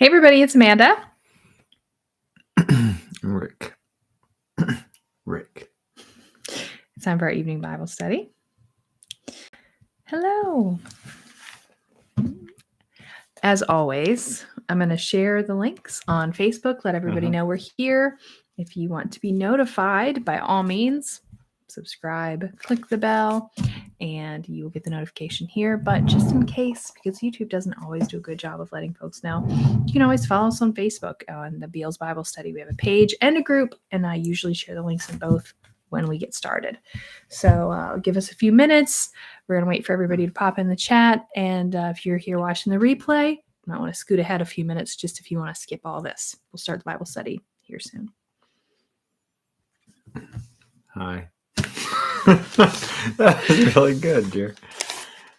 Hey everybody, it's Amanda. Rick. It's time for our evening Bible study. Hello. As always, I'm going to share the links on Facebook. Let everybody know we're here. If you want to be notified, by all means, subscribe, click the bell, and you will get the notification here. But just in case, because YouTube doesn't always do a good job of letting folks know, you can always follow us on Facebook on the Beals Bible Study. We have a page and a group, and I usually share the links in both when we get started. So give us a few minutes. We're going to wait for everybody to pop in the chat. And if you're here watching the replay, you might want to scoot ahead a few minutes just if you want to skip all this. We'll start the Bible study here soon. Hi. That was really good, dear.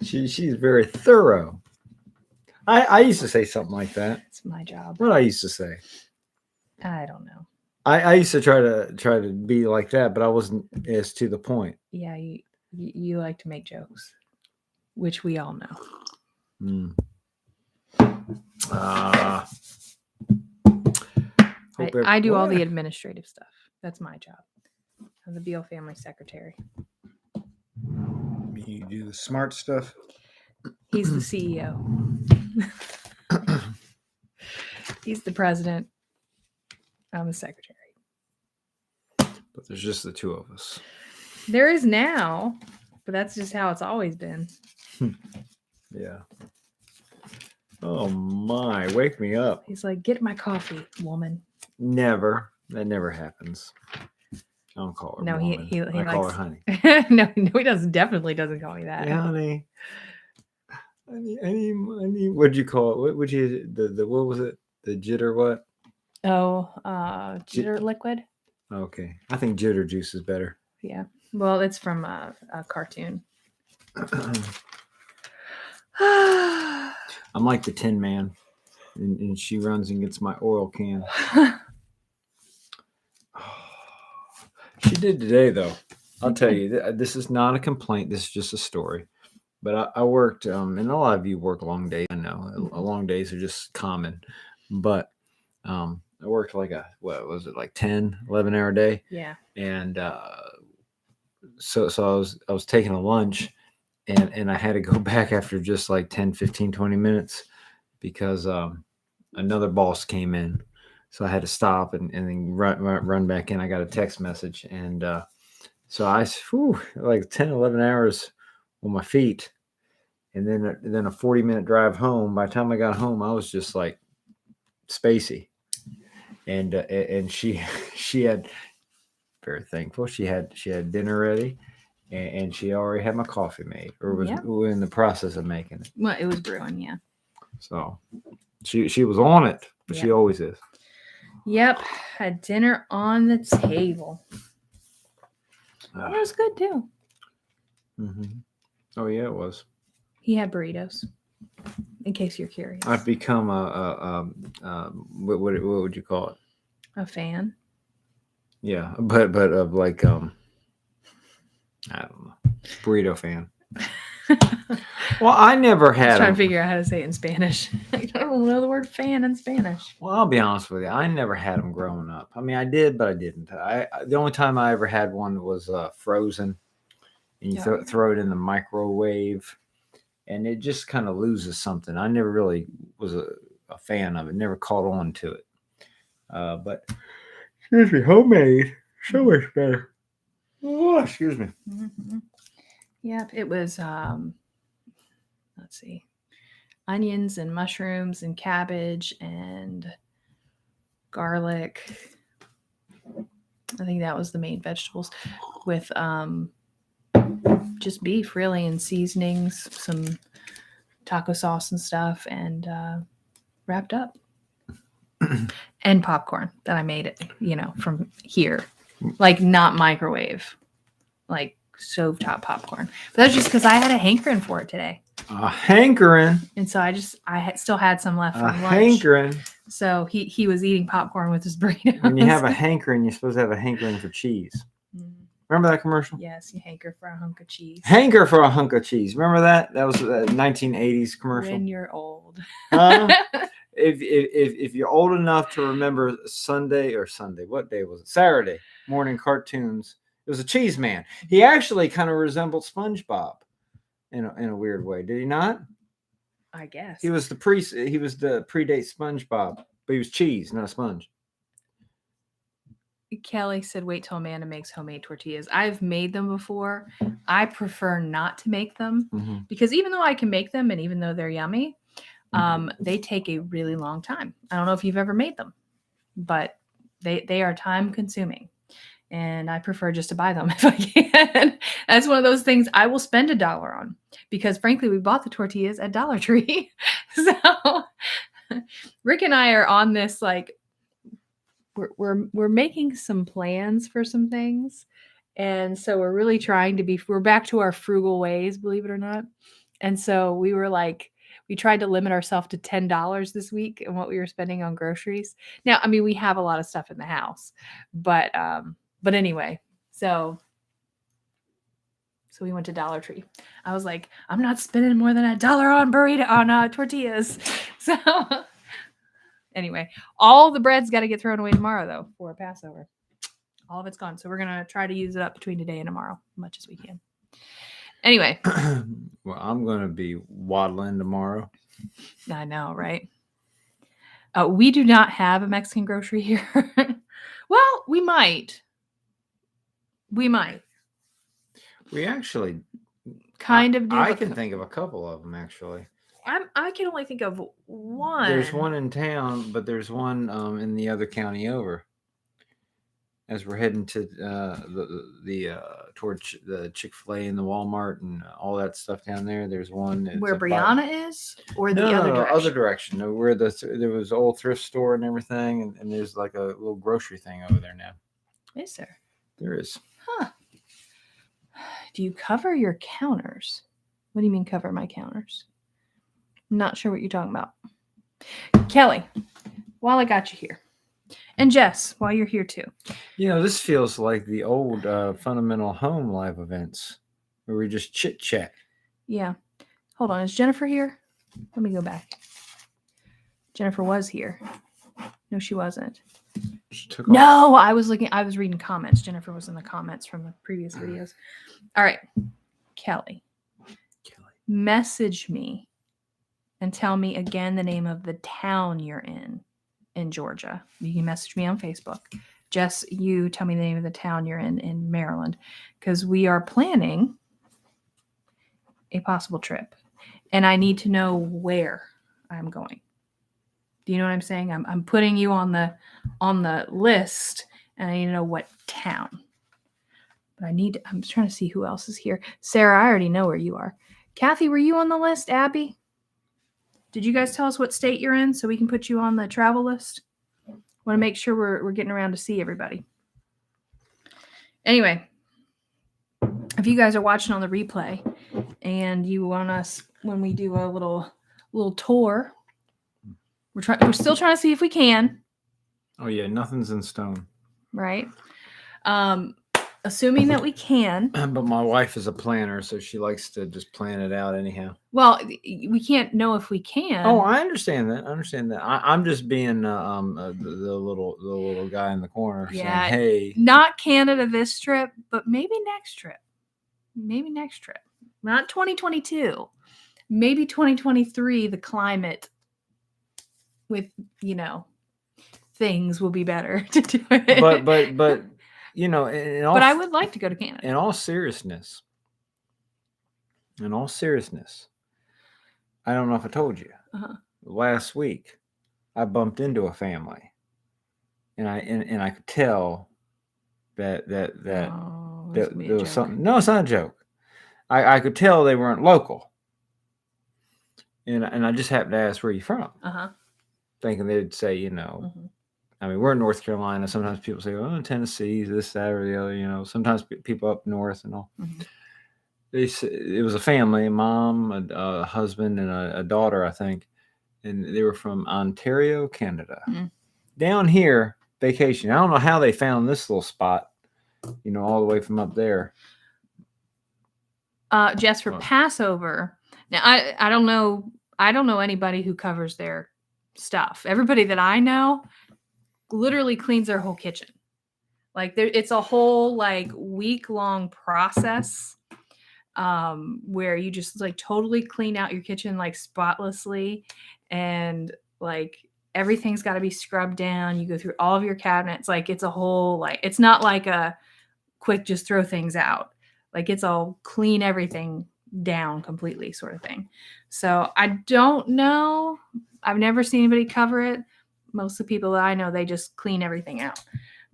She's very thorough. I used to say something like that. It's my job. What I used to say? I don't know. I used to try to be like that, but I wasn't as to the point. Yeah, you like to make jokes, which we all know. I do all the administrative stuff. That's my job. I'm the Beal family secretary. You do the smart stuff. He's the CEO. He's the president. I'm the secretary. But there's just the two of us. There is now, but that's just how it's always been. Yeah. Oh my, wake me up. He's like, get my coffee, woman. Never. That never happens. I don't call her woman. He I call her honey. no, he doesn't. Definitely doesn't call me that. Yeah, honey. Honey. What'd you call it? What would you what was it? The jitter what? Oh, jitter liquid. Okay, I think jitter juice is better. Yeah. Well, it's from a cartoon. I'm like the Tin Man, and she runs and gets my oil can. She did today, though. I'll tell you, this is not a complaint. This is just a story. But I worked, and a lot of you work long days. I know long days are just common. But I worked like what was it, like 10, 11-hour day? Yeah. And so I was taking a lunch, and I had to go back after just like 10, 15, 20 minutes because another boss came in. So I had to stop and then run back in. I got a text message. And so I, like 10, 11 hours on my feet. And then a 40-minute drive home. By the time I got home, I was just like spacey. And she had, very thankful, she had dinner ready. And she already had my coffee made, or was in the process of making it. Well, it was brewing, yeah. So she was on it, but she always is. Yep, had dinner on the table. It was good too. Mm-hmm. Oh yeah, it was. He had burritos. In case you're curious, I've become what would you call it? A fan. Yeah, but of like I don't know, burrito fan. Well, I never had. I was trying to figure out how to say it in Spanish. I don't know the word fan in Spanish. Well, I'll be honest with you. I never had them growing up. I mean, I did, but I didn't. The only time I ever had one was frozen, and you throw it in the microwave, and it just kind of loses something. I never really was a fan of it. Never caught on to it. But excuse me, homemade so much better. Oh, excuse me. Mm-hmm. Yep, it was. Let's see, onions and mushrooms and cabbage and garlic. I think that was the main vegetables with just beef really, and seasonings, some taco sauce and stuff, and wrapped up. And popcorn that I made it, from here, like not microwave, like stovetop popcorn. But that's just because I had a hankering for it today. A hankering. And so I still had some left from lunch. Hankering. So he was eating popcorn with his burritos. When you have a hankering, you're supposed to have a hankering for cheese. Remember that commercial? Yes, you hanker for a hunk of cheese. Hanker for a hunk of cheese. Remember that? That was a 1980s commercial. When you're old. if you're old enough to remember Sunday, what day was it? Saturday morning cartoons. It was a cheese man. He actually kind of resembled SpongeBob in a weird way. Did he not? I guess. He was the predate SpongeBob, but he was cheese, not a sponge. Kelly said, wait till Amanda makes homemade tortillas. I've made them before. I prefer not to make them because even though I can make them and even though they're yummy, they take a really long time. I don't know if you've ever made them, but they are time consuming. And I prefer just to buy them if I can. That's one of those things I will spend $1 on because frankly, we bought the tortillas at Dollar Tree. So Rick and I are on this, like, we're making some plans for some things. And so we're really trying to we're back to our frugal ways, believe it or not. And so we were like, we tried to limit ourselves to $10 this week and what we were spending on groceries. Now, I mean, we have a lot of stuff in the house, but anyway, so we went to Dollar Tree. I was like, I'm not spending more than $1 on tortillas. So anyway, all the bread's got to get thrown away tomorrow, though, for Passover. All of it's gone. So we're going to try to use it up between today and tomorrow as much as we can. Anyway. Well, I'm going to be waddling tomorrow. I know, right? We do not have a Mexican grocery here. Well, we might. We actually kind of do. I can think of a couple of them, actually. I can only think of one. There's one in town, but there's one in the other county over. As we're heading to towards the Chick-fil-A and the Walmart and all that stuff down there, there's one where Brianna is, or the other direction. No, where there was old thrift store and everything, and there's like a little grocery thing over there now. Is there? There is. Huh? Do you cover your counters? What do you mean cover my counters? I'm not sure what you're talking about. Kelly, while I got you here. And Jess, while you're here too. You know, this feels like the old Fundamental Home live events where we just chit chat. Yeah. Hold on. Is Jennifer here? Let me go back. Jennifer was here. No, she wasn't. She took off. No, I was reading comments. Jennifer was in the comments from the previous videos. All right. Kelly. Message me and tell me again the name of the town you're in Georgia. You can message me on Facebook. Jess, you tell me the name of the town you're in Maryland, because we are planning a possible trip, and I need to know where I'm going. Do you know what I'm saying? I'm putting you on the list, and I need to know what town. But I'm trying to see who else is here. Sarah, I already know where you are. Kathy, were you on the list? Abby? Did you guys tell us what state you're in so we can put you on the travel list? Want to make sure we're getting around to see everybody. Anyway, if you guys are watching on the replay and you want us, when we do a little tour, we're still trying to see if we can. Oh yeah, nothing's in stone. Right. Assuming that we can. But my wife is a planner, so she likes to just plan it out anyhow. Well, we can't know if we can. Oh, I understand that. I'm just being the little guy in the corner saying, hey. Not Canada this trip, but maybe next trip. Not 2022. Maybe 2023, the climate with, things will be better to do it. But but I would like to go to Canada. In all seriousness, I don't know if I told you. Last week, I bumped into a family, and I could tell that there was something. No, it's not a joke. I could tell they weren't local, and I just happened to ask, where are you from? Thinking they'd say, I mean, we're in North Carolina. Sometimes people say, oh, Tennessee, this, that, or the other. Sometimes people up north and all. It was a family, a mom, a husband, and a daughter, I think. And they were from Ontario, Canada. Down here, vacation. I don't know how they found this little spot, all the way from up there. Jess, for Passover. Now, I don't know anybody who covers their stuff. Everybody that I know literally cleans their whole kitchen. Like it's a whole like week-long process where you just like totally clean out your kitchen like spotlessly, and like everything's got to be scrubbed down. You go through all of your cabinets. Like it's a whole like, it's not like a quick just throw things out. Like it's all clean everything down completely sort of thing. So I don't know. I've never seen anybody cover it. Most of the people that I know, they just clean everything out.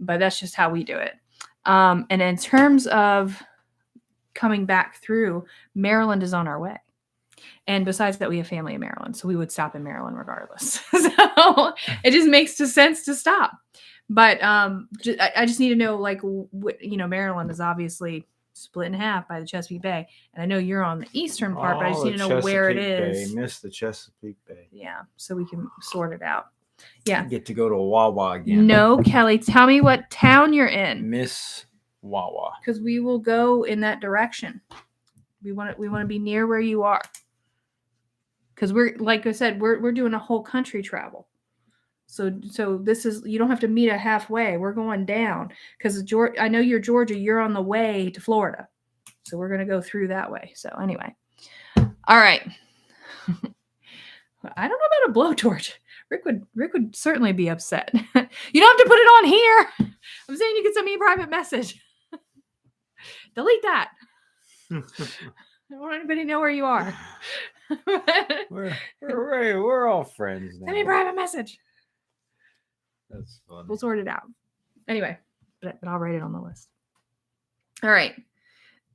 But that's just how we do it. And in terms of coming back through, Maryland is on our way. And besides that, we have family in Maryland. So we would stop in Maryland regardless. So it just makes sense to stop. But I just need to know, like, Maryland is obviously split in half by the Chesapeake Bay. And I know you're on the eastern part, but I just need to know where it is. Miss the Chesapeake Bay. Yeah, so we can sort it out. Yeah. Get to go to Wawa again. No, Kelly, tell me what town you're in. Miss Wawa. Because we will go in that direction. We want to be near where you are. Because we're, like I said, we're doing a whole country travel. So this is, you don't have to meet halfway. We're going down because I know you're Georgia. You're on the way to Florida. So we're going to go through that way. So anyway. All right. I don't know about a blowtorch. Rick would certainly be upset. You don't have to put it on here. I'm saying you can send me a private message. Delete that. I don't want anybody to know where you are. we're all friends now. Send me a private message. That's funny. We'll sort it out. Anyway, but I'll write it on the list. All right.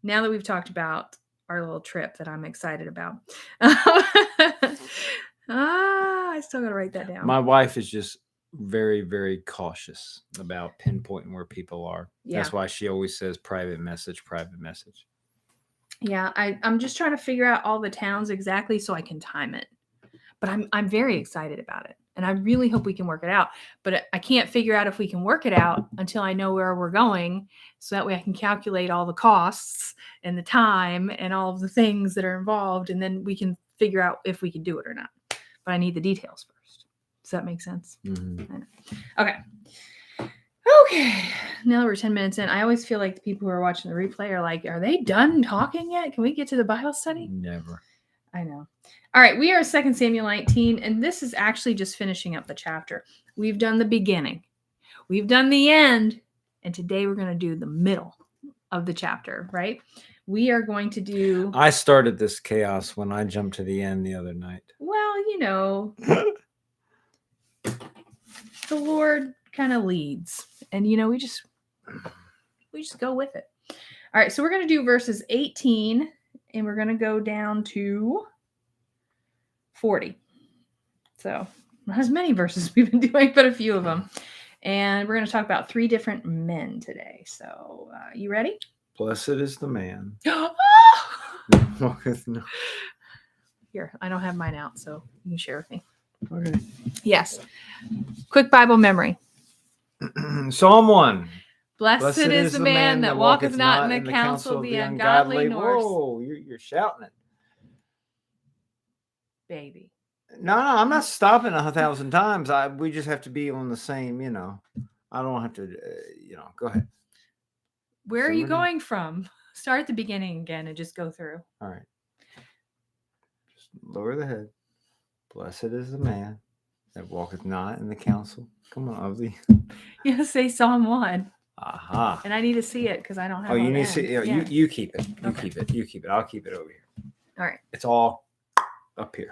Now that we've talked about our little trip that I'm excited about. I still got to write that down. My wife is just very, very cautious about pinpointing where people are. Yeah. That's why she always says private message, private message. Yeah, I'm just trying to figure out all the towns exactly so I can time it. But I'm very excited about it. And I really hope we can work it out. But I can't figure out if we can work it out until I know where we're going. So that way I can calculate all the costs and the time and all of the things that are involved. And then we can figure out if we can do it or not. But I need the details first. Does that make sense? Mm-hmm. Okay. Now that we're 10 minutes in, I always feel like the people who are watching the replay are like, are they done talking yet? Can we get to the Bible study? Never. I know. All right, we are 2 Samuel 19, and this is actually just finishing up the chapter. We've done the beginning. We've done the end, and today we're going to do the middle of the chapter, right? We are going to do... I started this chaos when I jumped to the end the other night. Well, the Lord kind of leads, and, we just go with it. All right, so we're going to do verses 18, and we're going to go down to 40. So not as many verses we've been doing, but a few of them. And we're going to talk about 3 different men today. So you ready? Blessed is the man. Here, I don't have mine out, so you can share with me. Okay. Yes. Quick Bible memory. Psalm 1. Blessed is the man that walketh not in the counsel of the ungodly, nor... Whoa, you're shouting it. Baby. No, I'm not stopping 1,000 times. We just have to be on the same, I don't have to, go ahead. Where are you going from? Start at the beginning again and just go through. All right. Just lower the head. Blessed is the man that walketh not in the counsel. Come on, Ugly. You say Psalm 1. Aha. And I need to see it because I don't have it. Oh, you need to see it. Yeah. You keep it. You Okay. keep it. You keep it. I'll keep it over here. All right. It's all up here.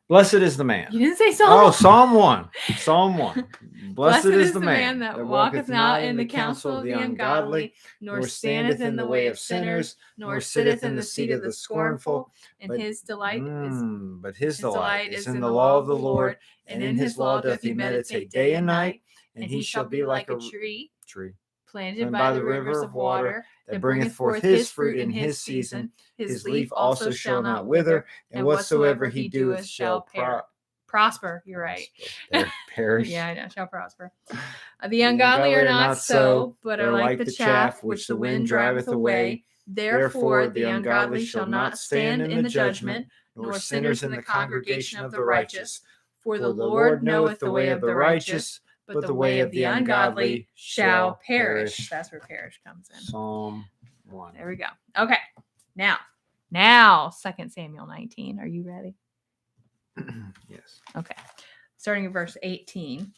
Blessed is the man. You didn't say Psalm 1. Oh, Psalm 1. Psalm 1. Blessed is the man that walketh not in the counsel of the ungodly, nor standeth in the way of sinners, nor sitteth in the seat of the scornful. And his delight is in the law of the Lord, and in his law doth he meditate day and night. And he shall be like a tree planted by the rivers of water, that bringeth forth his fruit in his season. His leaf also shall not wither, and whatsoever he doeth shall prosper. You're right. Perish. Yeah, I know. Shall prosper. The ungodly are not so, but are like the chaff which the wind driveth away. Therefore, the ungodly shall not stand in the judgment, nor sinners in the congregation of the righteous. For the Lord knoweth the way of the righteous, but the way of the ungodly shall perish. That's where perish comes in. Psalm 1. There we go. Okay. Now, 2 Samuel 19. Are you ready? Yes. Okay. Starting at verse 18.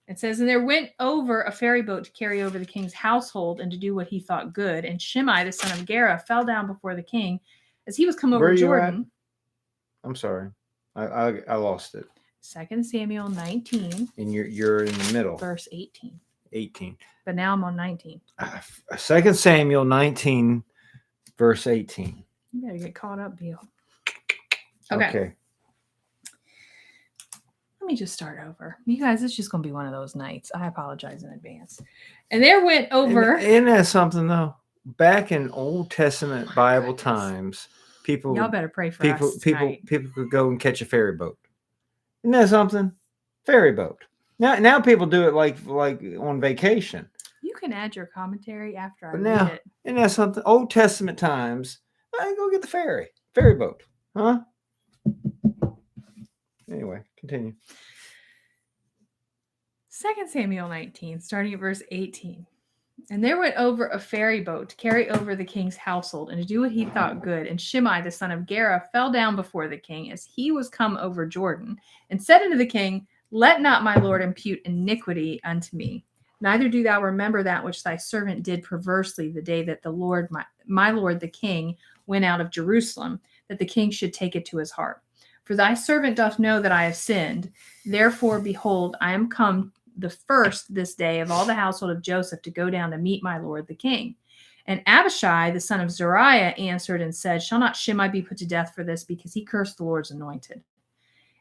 It says, and there went over a ferry boat to carry over the king's household and to do what he thought good. And Shimei, the son of Gera, fell down before the king as he was come over Jordan. I'm sorry. I lost it. 2 Samuel 19. And you're in the middle. Verse 18. 18. But now I'm on 19. 2 Samuel 19, verse 18. You better get caught up, Bill. Okay. Let me just start over. You guys, it's just going to be one of those nights. I apologize in advance. And there went over. Isn't that something, though? Back in Old Testament Bible times, people. Y'all better pray for us. People could go and catch a ferry boat. Isn't that something? Ferry boat. Now people do it like on vacation. You can add your commentary after I read it. Isn't that something? Old Testament times, go get the ferry boat. Huh? Anyway, continue. 2 Samuel 19, starting at verse 18. And there went over a ferry boat to carry over the king's household and to do what he thought good. And Shimei, the son of Gera, fell down before the king as he was come over Jordan and said unto the king, let not my lord impute iniquity unto me. Neither do thou remember that which thy servant did perversely the day that the Lord, my lord the king, went out of Jerusalem, that the king should take it to his heart. For thy servant doth know that I have sinned. Therefore, behold, I am come the first this day of all the household of Joseph to go down to meet my lord the king. And Abishai, the son of Zeruiah, answered and said, shall not Shimei be put to death for this, because he cursed the Lord's anointed?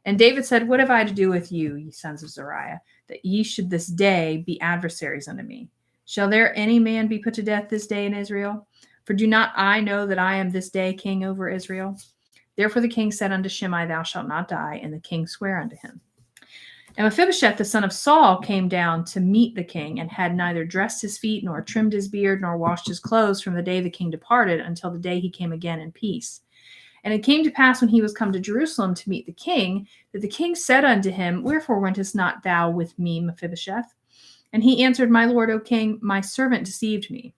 And David said, what have I to do with you, ye sons of Zeruiah, that ye should this day be adversaries unto me? Shall there any man be put to death this day in Israel? For do not I know that I am this day king over Israel? Therefore the king said unto Shimei, thou shalt not die. And the king sware unto him. And Mephibosheth, the son of Saul, came down to meet the king, and had neither dressed his feet, nor trimmed his beard, nor washed his clothes from the day the king departed until the day he came again in peace. And it came to pass when he was come to Jerusalem to meet the king, that the king said unto him, wherefore wentest not thou with me, Mephibosheth? And he answered, my lord, O king, my servant deceived me.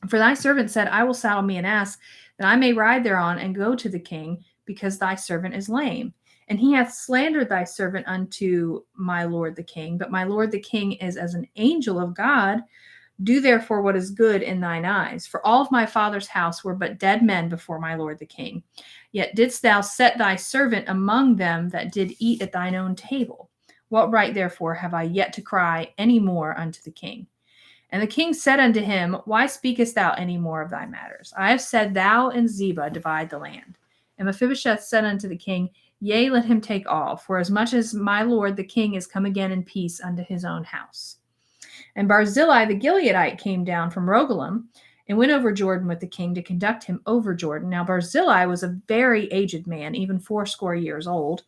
For thy servant said, I will saddle me an ass, that I may ride thereon and go to the king, because thy servant is lame. And he hath slandered thy servant unto my lord the king. But my lord the king is as an angel of God. Do therefore what is good in thine eyes. For all of my father's house were but dead men before my lord the king. Yet didst thou set thy servant among them that did eat at thine own table. What right therefore have I yet to cry any more unto the king? And the king said unto him, why speakest thou any more of thy matters? I have said, thou and Ziba divide the land. And Mephibosheth said unto the king, yea, let him take all, for as much as my lord the king is come again in peace unto his own house. And Barzillai the Gileadite came down from Rogelim, and went over Jordan with the king to conduct him over Jordan. Now Barzillai was a very aged man, even 80 years old,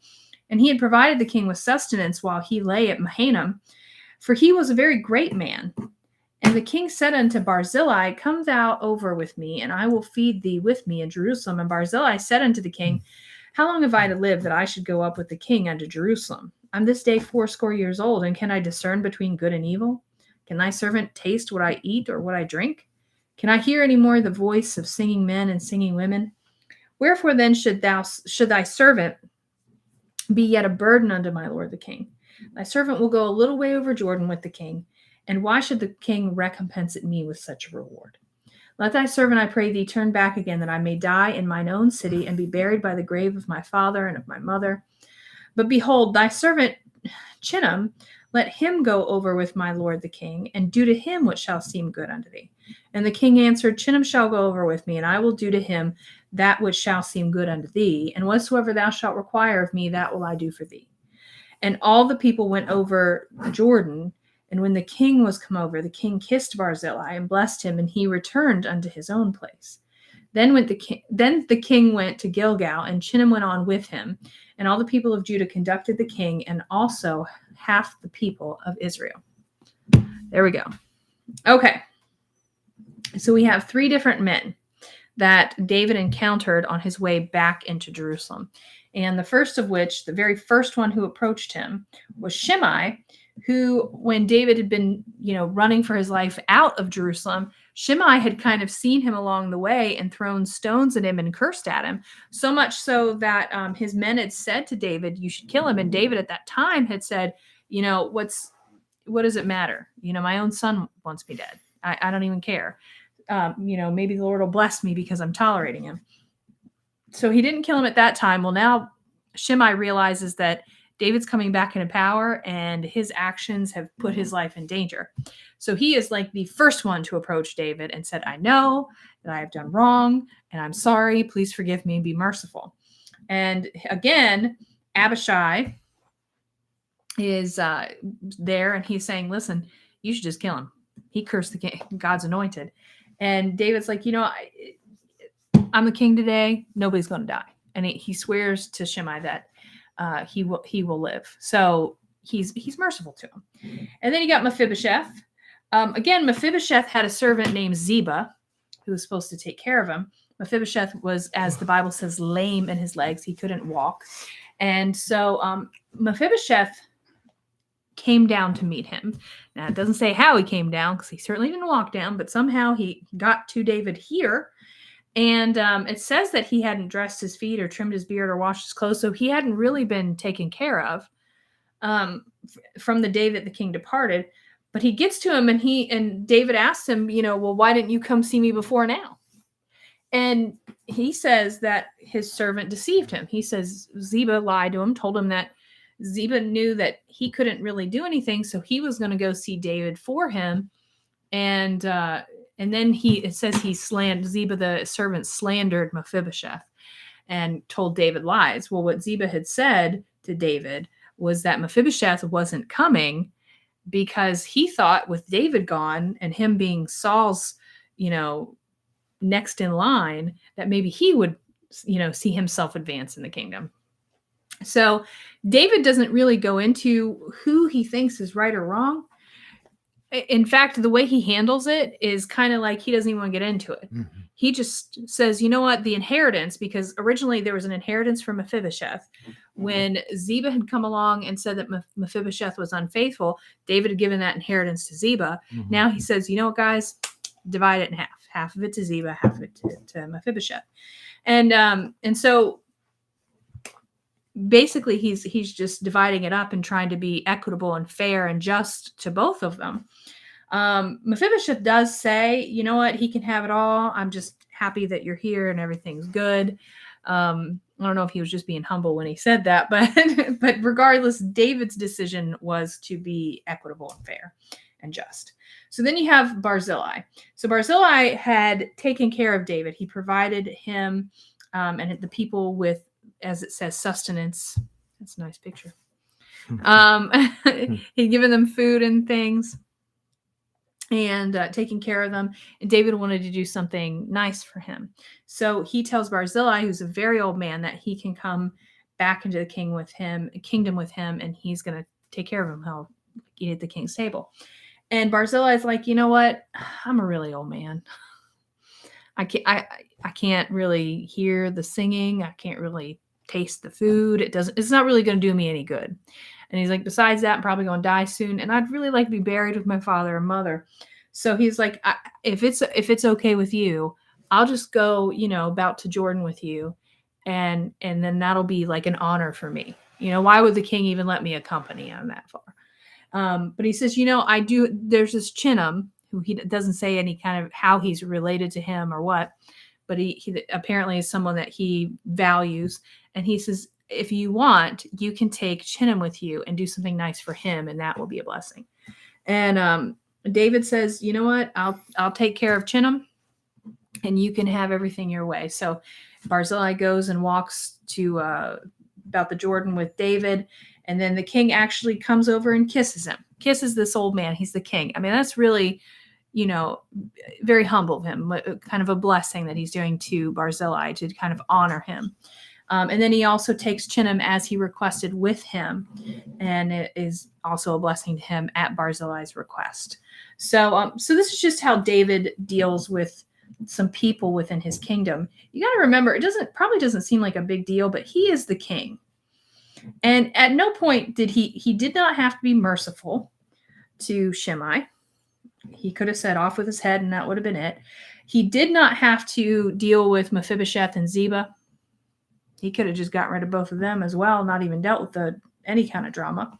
and he had provided the king with sustenance while he lay at Mahanaim, for he was a very great man. And the king said unto Barzillai, come thou over with me, and I will feed thee with me in Jerusalem. And Barzillai said unto the king, how long have I to live that I should go up with the king unto Jerusalem? I'm this day 80 years old, and can I discern between good and evil? Can thy servant taste what I eat or what I drink? Can I hear any more the voice of singing men and singing women? Wherefore then should thy servant be yet a burden unto my lord the king? Thy servant will go a little way over Jordan with the king, and why should the king recompense it me with such a reward? Let thy servant, I pray thee, turn back again, that I may die in mine own city, and be buried by the grave of my father and of my mother. But behold, thy servant Chinnam, let him go over with my lord the king, and do to him what shall seem good unto thee. And the king answered, Chinnam shall go over with me, and I will do to him that which shall seem good unto thee, and whatsoever thou shalt require of me, that will I do for thee. And all the people went over Jordan, and when the king was come over, the king kissed Barzillai and blessed him, and he returned unto his own place. Then the king went to Gilgal, and Chinnam went on with him, and all the people of Judah conducted the king, and also half the people of Israel. There we go. Okay. So we have 3 different men. that David encountered on his way back into Jerusalem. And the first of which, the very first one who approached him, was Shimei, who, when David had been, running for his life out of Jerusalem, Shimei had kind of seen him along the way and thrown stones at him and cursed at him, so much so that his men had said to David, "You should kill him." And David at that time had said, what does it matter? My own son wants me dead. I don't even care. Maybe the Lord will bless me because I'm tolerating him. So he didn't kill him at that time. Well, now Shimei realizes that David's coming back into power and his actions have put his life in danger. So he is like the first one to approach David and said, "I know that I have done wrong and I'm sorry. Please forgive me and be merciful." And again, Abishai is there and he's saying, "Listen, you should just kill him. He cursed the king, God's anointed." And David's like, "I'm the king today. Nobody's going to die." And he swears to Shimei that he will live. So he's merciful to him. And then you got Mephibosheth. Again, Mephibosheth had a servant named Ziba who was supposed to take care of him. Mephibosheth was, as the Bible says, lame in his legs. He couldn't walk. And so Mephibosheth came down to meet him. Now, it doesn't say how he came down because he certainly didn't walk down, but somehow he got to David here. And it says that he hadn't dressed his feet or trimmed his beard or washed his clothes. So he hadn't really been taken care of from the day that the king departed. But he gets to him and David asks him, "Well, why didn't you come see me before now?" And he says that his servant deceived him. He says Ziba lied to him, told him that Ziba knew that he couldn't really do anything. So he was going to go see David for him. And then it says Ziba, the servant, slandered Mephibosheth and told David lies. Well, what Ziba had said to David was that Mephibosheth wasn't coming because he thought with David gone and him being Saul's, next in line, that maybe he would, see himself advance in the kingdom. So David doesn't really go into who he thinks is right or wrong. In fact, the way he handles it is kind of like he doesn't even want to get into it. Mm-hmm. He just says, "You know what? The inheritance," because originally there was an inheritance from Mephibosheth. When Ziba had come along and said that Mephibosheth was unfaithful, David had given that inheritance to Ziba. Mm-hmm. Now he says, "You know what, guys? Divide it in half. Half of it to Ziba, half of it to Mephibosheth." And so basically he's just dividing it up and trying to be equitable and fair and just to both of them. Mephibosheth does say, "You know what? He can have it all. I'm just happy that you're here and everything's good." I don't know if he was just being humble when he said that, but regardless, David's decision was to be equitable and fair and just. So then you have Barzillai. So Barzillai had taken care of David. He provided him and the people with, as it says, sustenance. That's a nice picture. He'd given them food and things and taking care of them. And David wanted to do something nice for him. So he tells Barzillai, who's a very old man, that he can come back into the kingdom with him, and he's going to take care of him. He'll eat at the king's table. And Barzillai is like, "You know what? I'm a really old man. I can't really hear the singing. I can't really taste the food. It's not really going to do me any good." And he's like, "Besides that, I'm probably going to die soon. And I'd really like to be buried with my father and mother." So he's like, if it's okay with you, I'll just go, about to Jordan with you. And then that'll be like an honor for me. Why would the king even let me accompany him that far? But he says, there's this Chinam who he doesn't say any kind of how he's related to him or what, but he apparently is someone that he values. And he says, "If you want, you can take Chinam with you and do something nice for him, and that will be a blessing." And David says, "You know what? I'll take care of Chinam, and you can have everything your way." So Barzillai goes and walks to about the Jordan with David, and then the king actually comes over and kisses this old man. He's the king. I mean, that's really, very humble of him, kind of a blessing that he's doing to Barzillai to kind of honor him. And then he also takes Chinam as he requested with him, and it is also a blessing to him at Barzillai's request. So this is just how David deals with some people within his kingdom. You got to remember, it probably doesn't seem like a big deal, but he is the king. And at no point did he did not have to be merciful to Shimei. He could have said off with his head and that would have been it. He did not have to deal with Mephibosheth and Ziba. He could have just gotten rid of both of them as well, not even dealt with any kind of drama.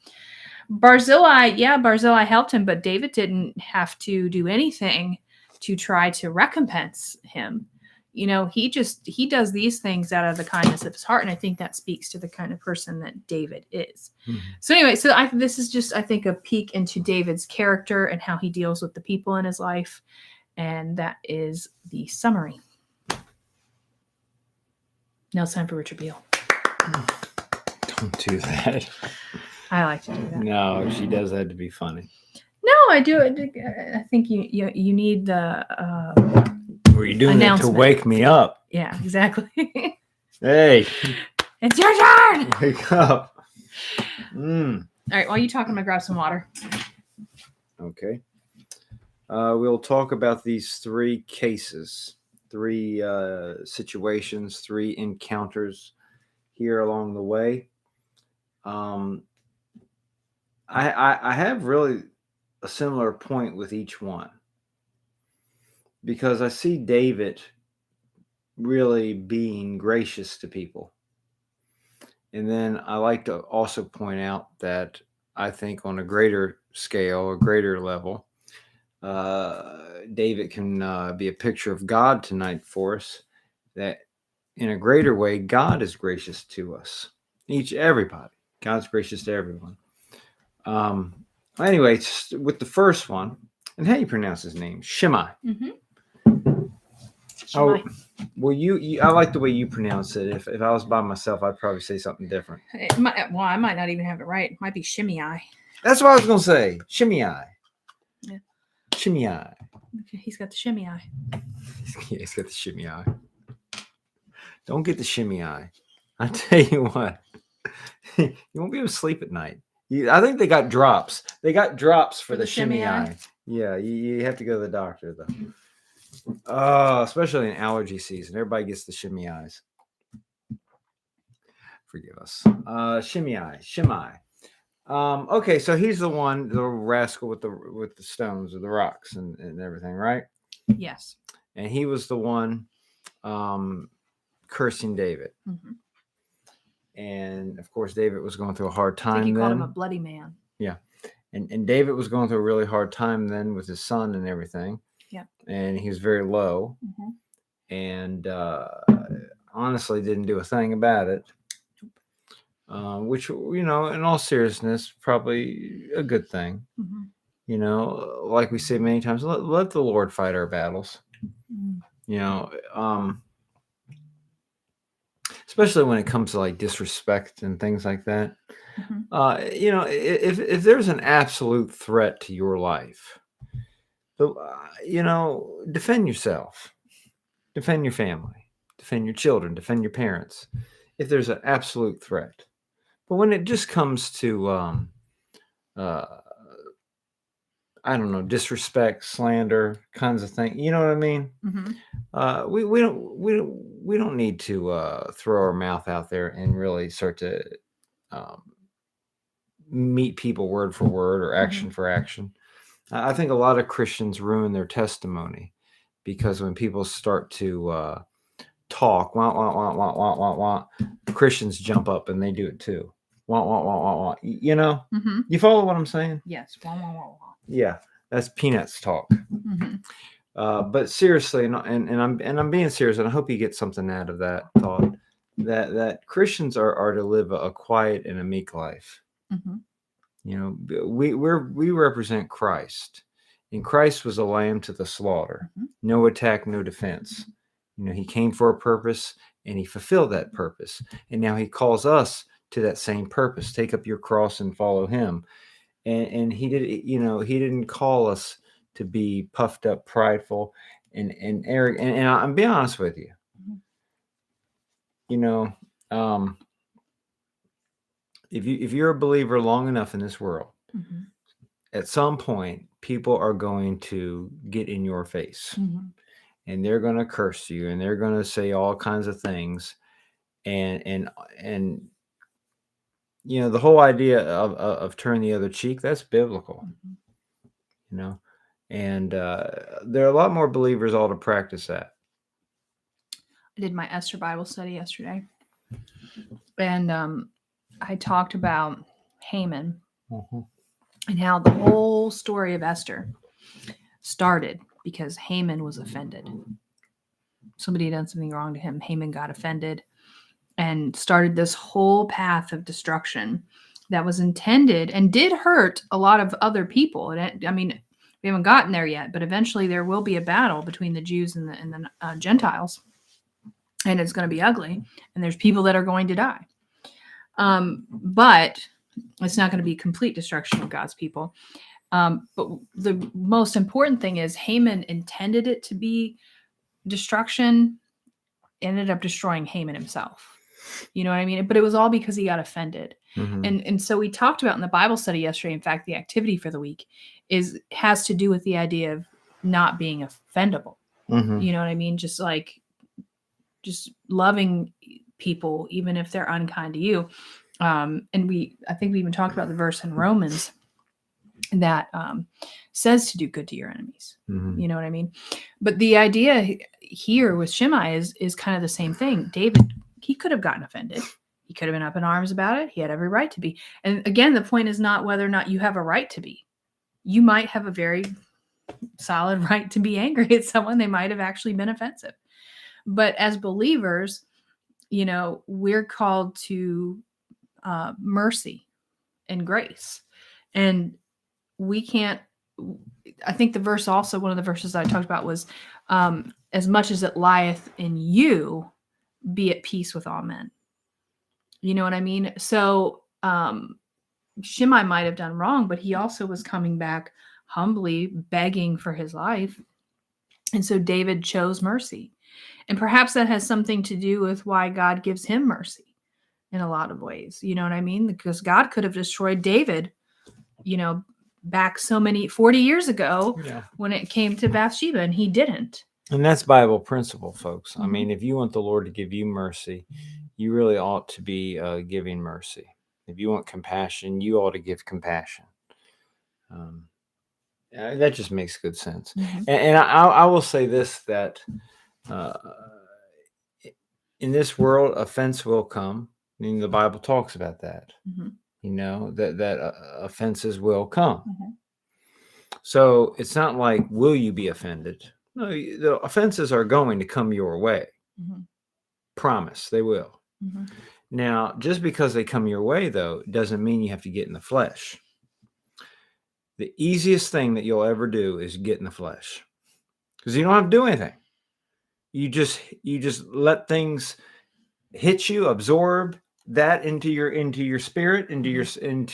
Barzillai helped him, but David didn't have to do anything to try to recompense him. You know, he does these things out of the kindness of his heart, and I think that speaks to the kind of person that David is. Mm-hmm. So anyway, this is just, I think, a peek into David's character and how he deals with the people in his life, and that is the summary. Now it's time for Richard Beale. Don't do that. I like to do that. No, she does that to be funny. No, I do. I think you need the. Were you doing that to wake me up? Yeah, exactly. Hey, it's your turn. Wake up. All right. While you talk, I'm gonna grab some water. Okay. We'll talk about these 3 cases, 3 situations, 3 encounters here along the way. I have really a similar point with each one, because I see David really being gracious to people. And then I like to also point out that I think on a greater scale, a greater level, David can be a picture of God tonight for us, that in a greater way, God is gracious to us. Everybody. God's gracious to everyone. Anyway, with the first one, and how do you pronounce his name? Shimei. Mm-hmm. Oh, well, I like the way you pronounce it. If I was by myself, I'd probably say something different. I might not even have it right. It might be Shimei. That's what I was going to say. Shimei. Yeah. Shimei. Okay, he's got the Shimei. Yeah, he's got the Shimei. Don't get the Shimei. I tell you what, you won't be able to sleep at night. I think they got drops. They got drops for the Shimei. Yeah, you have to go to the doctor, though. Especially in allergy season. Everybody gets the Shimei. Forgive us. Shimei. Okay, so he's the rascal with the stones or the rocks and everything, right? Yes. And he was the one cursing David. Mm-hmm. And of course, David was going through a hard time. I think he called him a bloody man. Yeah. And David was going through a really hard time then with his son and everything. Yeah. And he was very low. Mm-hmm. And honestly didn't do a thing about it. Which, in all seriousness, probably a good thing. Mm-hmm. Like we say many times, let the Lord fight our battles. Mm-hmm. Especially when it comes to like disrespect and things like that. Mm-hmm. If there's an absolute threat to your life, defend yourself, defend your family, defend your children, defend your parents. If there's an absolute threat, but when it just comes to, I don't know, disrespect, slander, kinds of things, you know what I mean? Mm-hmm. We don't need to throw our mouth out there and really start to meet people word for word or action mm-hmm. for action. I think a lot of Christians ruin their testimony because when people start to talk, Christians jump up and they do it too. Mm-hmm. You follow what I'm saying? Yes. Yeah, that's peanuts talk. Mm-hmm. But seriously, and I'm being serious, and I hope you get something out of that thought. That Christians are to live a quiet and a meek life. Mm-hmm. We represent Christ, and Christ was a lamb to the slaughter. Mm-hmm. No attack, no defense. He came for a purpose, and he fulfilled that purpose, and now he calls us to that same purpose. Take up your cross and follow him. And he did, he didn't call us to be puffed up, prideful, and arrogant. And I'm being honest with you. If you're a believer long enough in this world, mm-hmm. at some point people are going to get in your face, mm-hmm. and they're going to curse you, and they're going to say all kinds of things, and the whole idea of turn the other cheek, that's biblical, and there are a lot more believers all to practice that. I did my Esther Bible study yesterday, and I talked about Haman and how the whole story of Esther started because Haman was offended. Somebody had done something wrong to him. Haman got offended and started this whole path of destruction that was intended and did hurt a lot of other people. And I mean, we haven't gotten there yet, but eventually there will be a battle between the Jews and the Gentiles, and it's going to be ugly. And there's people that are going to die. But it's not going to be complete destruction of God's people. But the most important thing is Haman intended it to be destruction, ended up destroying Haman himself. You know what I mean? But it was all because he got offended. And so we talked about in the Bible study yesterday, in fact, the activity for the week has to do with the idea of not being offendable. You know what I mean? Just loving people, even if they're unkind to you. And I think we even talked about the verse in Romans that says to do good to your enemies. You know what I mean? But the idea here with Shimei is kind of the same thing. David, he could have gotten offended. He could have been up in arms about it. He had every right to be. And again, the point is not whether or not you have a right to be. You might have a very solid right to be angry at someone. They might have actually been offensive. But as believers, we're called to mercy and grace. And we can't, I think the verse also, one of the verses I talked about was, as much as it lieth in you, be at peace with all men. You know what I mean? So Shimei might have done wrong, but he also was coming back humbly, begging for his life. And so David chose mercy. And perhaps that has something to do with why God gives him mercy in a lot of ways. You know what I mean? Because God could have destroyed David, back 40 years ago when it came to Bathsheba, and he didn't. And that's Bible principle, folks. I mean, if you want the Lord to give you mercy, you really ought to be giving mercy. If you want compassion, you ought to give compassion. That just makes good sense. And I will say this, that in this world, offense will come. I mean, the Bible talks about that. That offenses will come. So it's not like, will you be offended? No, the offenses are going to come your way. Promise, they will. Now, just because they come your way, though, doesn't mean you have to get in the flesh. The easiest thing that you'll ever do is get in the flesh, because you don't have to do anything. You just let things hit you, absorb that into your spirit, into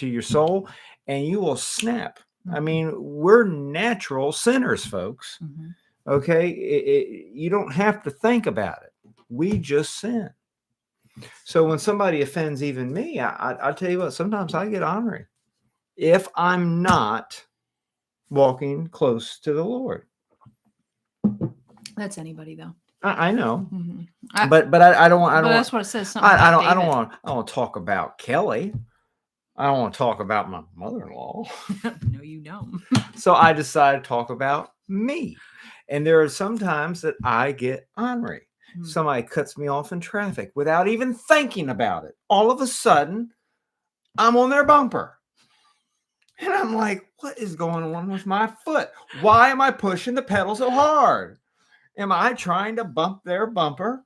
your soul, and you will snap. I mean, we're natural sinners, folks. Okay, you don't have to think about it. We just sin. So when somebody offends even me, I tell you what, sometimes I get ornery if I'm not walking close to the Lord. That's anybody, though. I know, but I don't want. That's what it says. I don't want to talk about Kelly. I don't want to talk about my mother-in-law. No, you don't. So I decided to talk about me. And there are some times that I get ornery. Somebody cuts me off in traffic without even thinking about it. All of a sudden, I'm on their bumper. And I'm like, what is going on with my foot? Why am I pushing the pedal so hard? Am I trying to bump their bumper?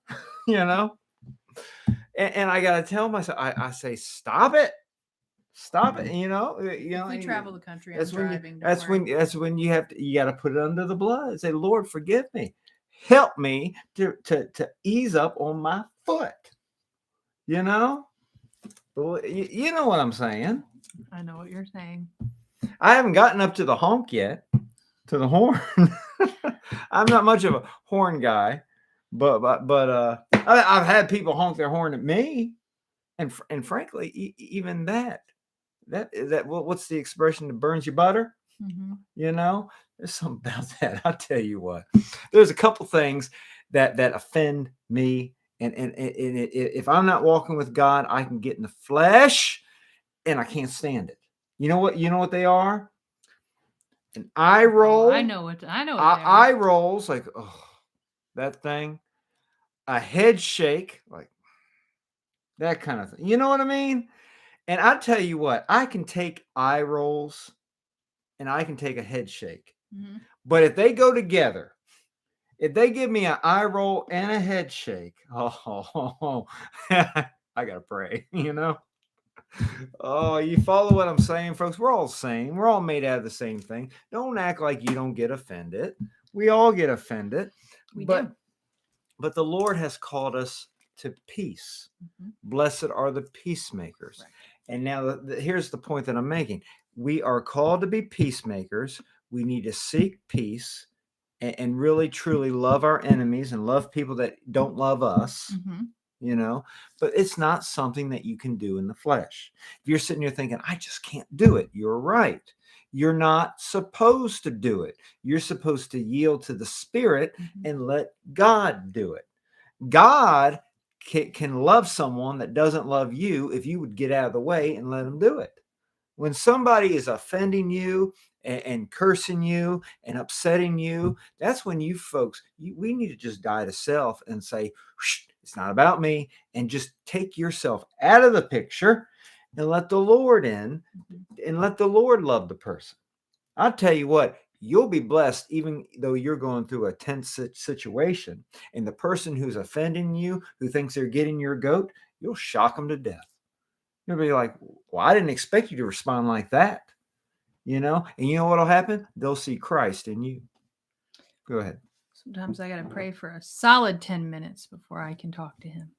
And I got to tell myself, I say, stop it. Stop it. If we travel the country, I'm driving. That's when you got to put it under the blood. Say, Lord, forgive me. Help me to ease up on my foot. You know what I'm saying? I know what you're saying. I haven't gotten up to the honk yet, to the horn. I'm not much of a horn guy, but I've had people honk their horn at me, and frankly, even that what's the expression that burns your butter? Mhm. You know, there's something about that. I'll tell you what. There's a couple things that offend me, and if I'm not walking with God, I can get in the flesh, and I can't stand it. You know what? You know what they are? An eye roll. I know what they are. Eye rolls, like, oh, that thing. A head shake, like that kind of thing. You know what I mean? And I tell you what, I can take eye rolls and I can take a head shake. Mhm. But if they go together, if they give me an eye roll and a head shake, oh, I gotta pray, you know. Oh, you follow what I'm saying, folks? We're all the same. We're all made out of the same thing. Don't act like you don't get offended. We all get offended. We but do. but the Lord has called us to peace. Mhm. Blessed are the peacemakers. Right. And now here's the point that I'm making. We are called to be peacemakers. We need to seek peace and really truly love our enemies and love people that don't love us, Mhm. you know, but it's not something that you can do in the flesh. If you're sitting here thinking, I just can't do it, you're right. You're not supposed to do it. You're supposed to yield to the Spirit and let God do it. God can love someone that doesn't love you if you would get out of the way and let them do it. When somebody is offending you and cursing you and upsetting you, that's when you folks, we need to just die to self and say, it's not about me, and just take yourself out of the picture and let the Lord in and let the Lord love the person. I'll tell you what, you'll be blessed even though you're going through a tense situation. And the person who's offending you, who thinks they're getting your goat, you'll shock them to death. You'll be like, well, I didn't expect you to respond like that. You know? And you know what'll happen? They'll see Christ in you. Go ahead. Sometimes I got to pray for a solid 10 minutes before I can talk to him.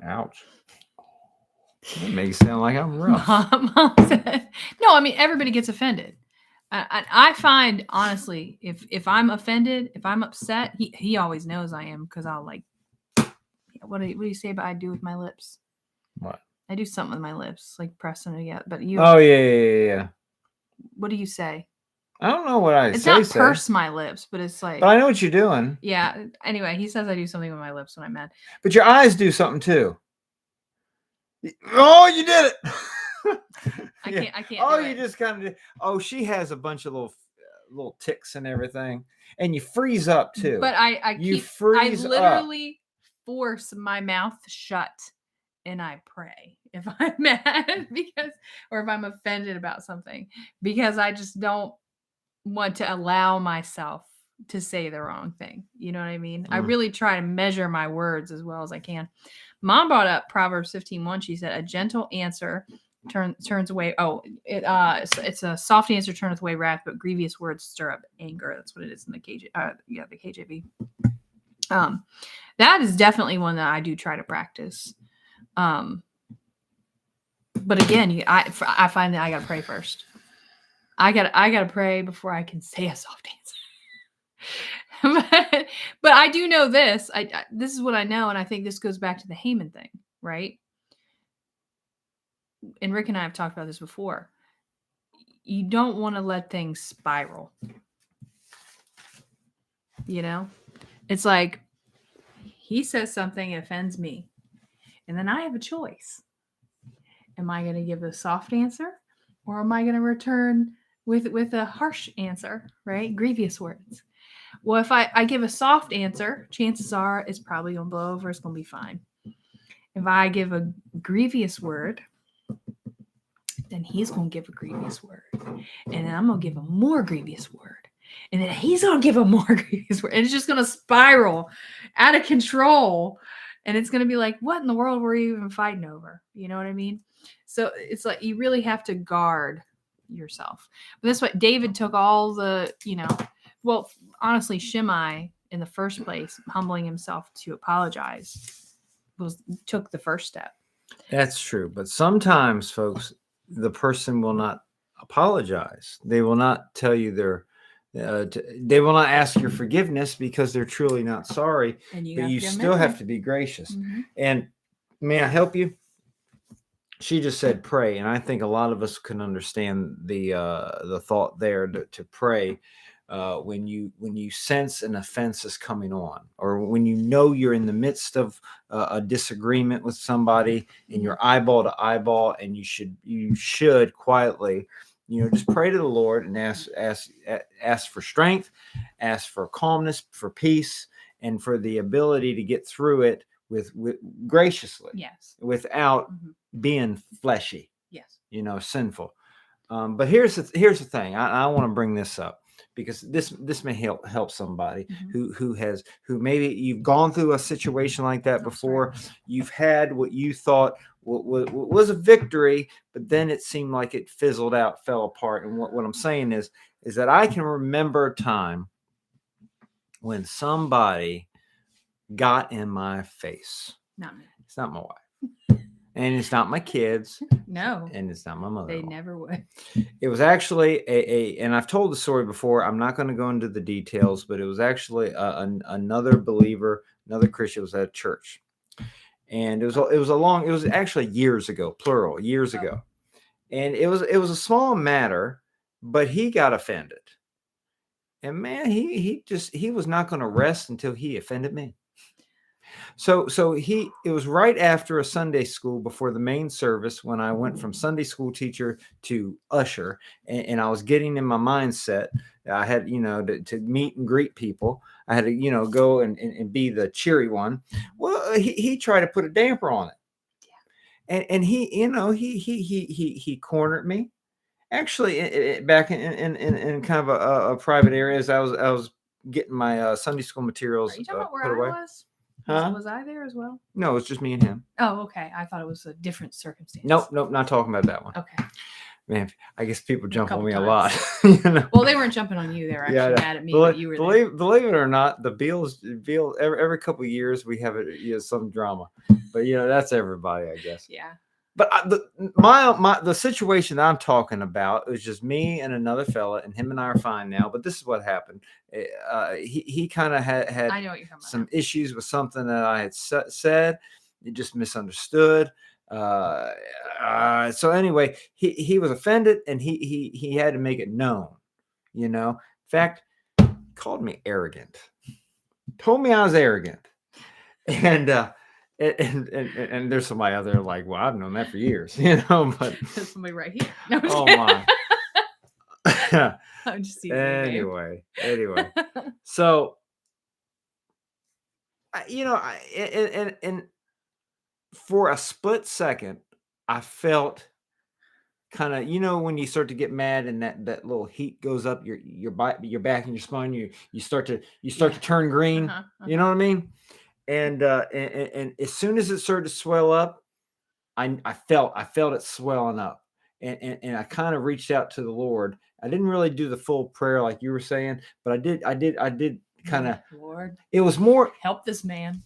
Ouch. That makes it sound like I'm rough. Mom said, no, I mean, everybody gets offended. I find, honestly, if I'm offended, if I'm upset, he always knows I am, because I'll like, what do you say about I do with my lips? What? I do something with my lips, like press them together. But you, Oh, yeah. what do you say? I don't know what I It's say. not purse my lips, but it's like. But I know what you're doing. Yeah. Anyway, he says I do something with my lips when I'm mad. But your eyes do something too. Oh, you did it. I can't. Oh, do you it. just kind of did. Oh, she has a bunch of little ticks and everything, and you freeze up too. But I literally force my mouth shut and I pray if I'm mad or if I'm offended about something, because I just don't want to allow myself to say the wrong thing. You know what I mean? I really try to measure my words as well as I can. Mom brought up Proverbs 15:1. She said, a gentle answer turns away. It's a soft answer turneth away wrath, but grievous words stir up anger. That's what it is in the the KJV. That is definitely one that I do try to practice. But again, I find that I gotta pray first. I gotta pray before I can say a soft answer. but I do know this. This is what I know, and I think this goes back to the Haman thing, right? And Rick and I have talked about this before. You don't want to let things spiral. You know? It's like he says something that offends me, and then I have a choice. Am I going to give a soft answer, or am I going to return with a harsh answer, right? Grievous words. Well, if I give a soft answer, chances are it's probably going to blow over. It's going to be fine. If I give a grievous word, then he's going to give a grievous word. And then I'm going to give a more grievous word. And then he's going to give a more grievous word. And it's just going to spiral out of control. And it's going to be like, what in the world were you even fighting over? You know what I mean? So it's like you really have to guard yourself. But that's what David took all the, well, honestly, Shimei in the first place, humbling himself to apologize, took the first step. That's true. But sometimes, folks, the person will not apologize. They will not tell you they will not ask your forgiveness because they're truly not sorry. And but you still have to be gracious. Mm-hmm. And may I help you? she just said pray, and I think a lot of us can understand the thought there to pray when you sense an offense is coming on, or when you know you're in the midst of a disagreement with somebody, and you're eyeball to eyeball, and you should quietly, just pray to the Lord and ask for strength, ask for calmness, for peace, and for the ability to get through it with graciously, Yes, without being fleshy, yes, sinful. But here's the thing. I want to bring this up because this may help somebody who maybe you've gone through a situation like that before. Right. You've had what you thought was a victory, but then it seemed like it fizzled out, fell apart. And what I'm saying is that I can remember a time when somebody got in my face. Not me. It's not my wife. And it's not my kids. No. And it's not my mother. They never would. It was actually and I've told the story before. I'm not going to go into the details, but it was actually another believer, another Christian. It was at church. And it was actually years ago, plural, years ago. And it was a small matter, but he got offended. And man, he was not going to rest until he offended me. So it was right after a Sunday school before the main service when I went from Sunday school teacher to usher, and I was getting in my mindset. I had, to meet and greet people. I had to, go and be the cheery one. Well, he tried to put a damper on it. Yeah. And he, he cornered me. Actually, back in kind of a private area, as I was getting my Sunday school materials. Are you talking about put where away. I was? Huh? Was I there as well? No, it's just me and him. Oh, okay. I thought it was a different circumstance. Nope, not talking about that one. Okay. Man, I guess people jump on me times. A lot. Well, they weren't jumping on you. They were actually mad at me that you were there. Believe it or not, the Beals every couple of years we have some drama. But that's everybody, I guess. Yeah. But the situation that I'm talking about is just me and another fella, and him and I are fine now. But this is what happened. He kind of had I know what you're talking some about. issues with something that I had said. He just misunderstood. So anyway, he was offended, and he had to make it known. In fact, called me arrogant. Told me I was arrogant, and there's somebody out there like, well, I've known that for years, but there's somebody right here. No, oh my. I'm just teasing anyway. So, and for a split second, I felt kind of, when you start to get mad and that little heat goes up your back and your spine, you start to turn green. You know what I mean? And as soon as it started to swell up, I felt it swelling up, and I kind of reached out to the Lord. I didn't really do the full prayer like you were saying, but I did kind of. Lord, it was more help this man.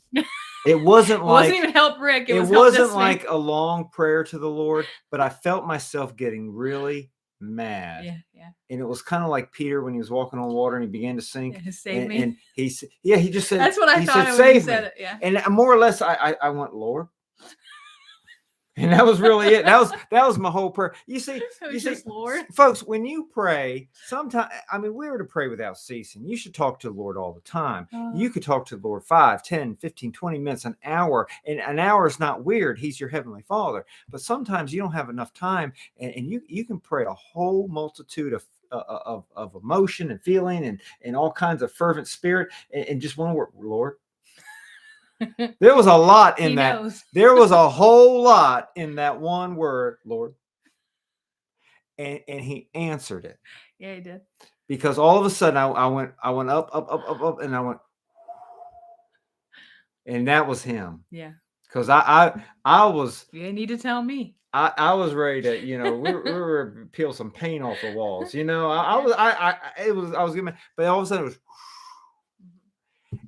It wasn't like wasn't even help Rick. It wasn't like a long prayer to the Lord, but I felt myself getting really mad. Yeah. And it was kind of like Peter when he was walking on water and he began to sink. Yeah, save me. And he just said, that's what I thought. He said, save me. It, yeah. And more or less, I went, Lord. And that was really it. That was my whole prayer. You see, Lord, folks, when you pray, sometimes, we were to pray without ceasing. You should talk to the Lord all the time. You could talk to the Lord 5, 10, 15, 20 minutes, an hour. And an hour is not weird. He's your heavenly Father. But sometimes you don't have enough time, and you can pray a whole multitude of emotion and feeling and all kinds of fervent spirit and just one word, Lord. There was a lot in that. Knows. There was a whole lot in that one word, Lord. And he answered it. Yeah, he did. Because all of a sudden I went up, and I went, and that was him. Yeah. Because I was. You didn't need to tell me. I was ready to, we were peel some paint off the walls. I was giving, but all of a sudden it was.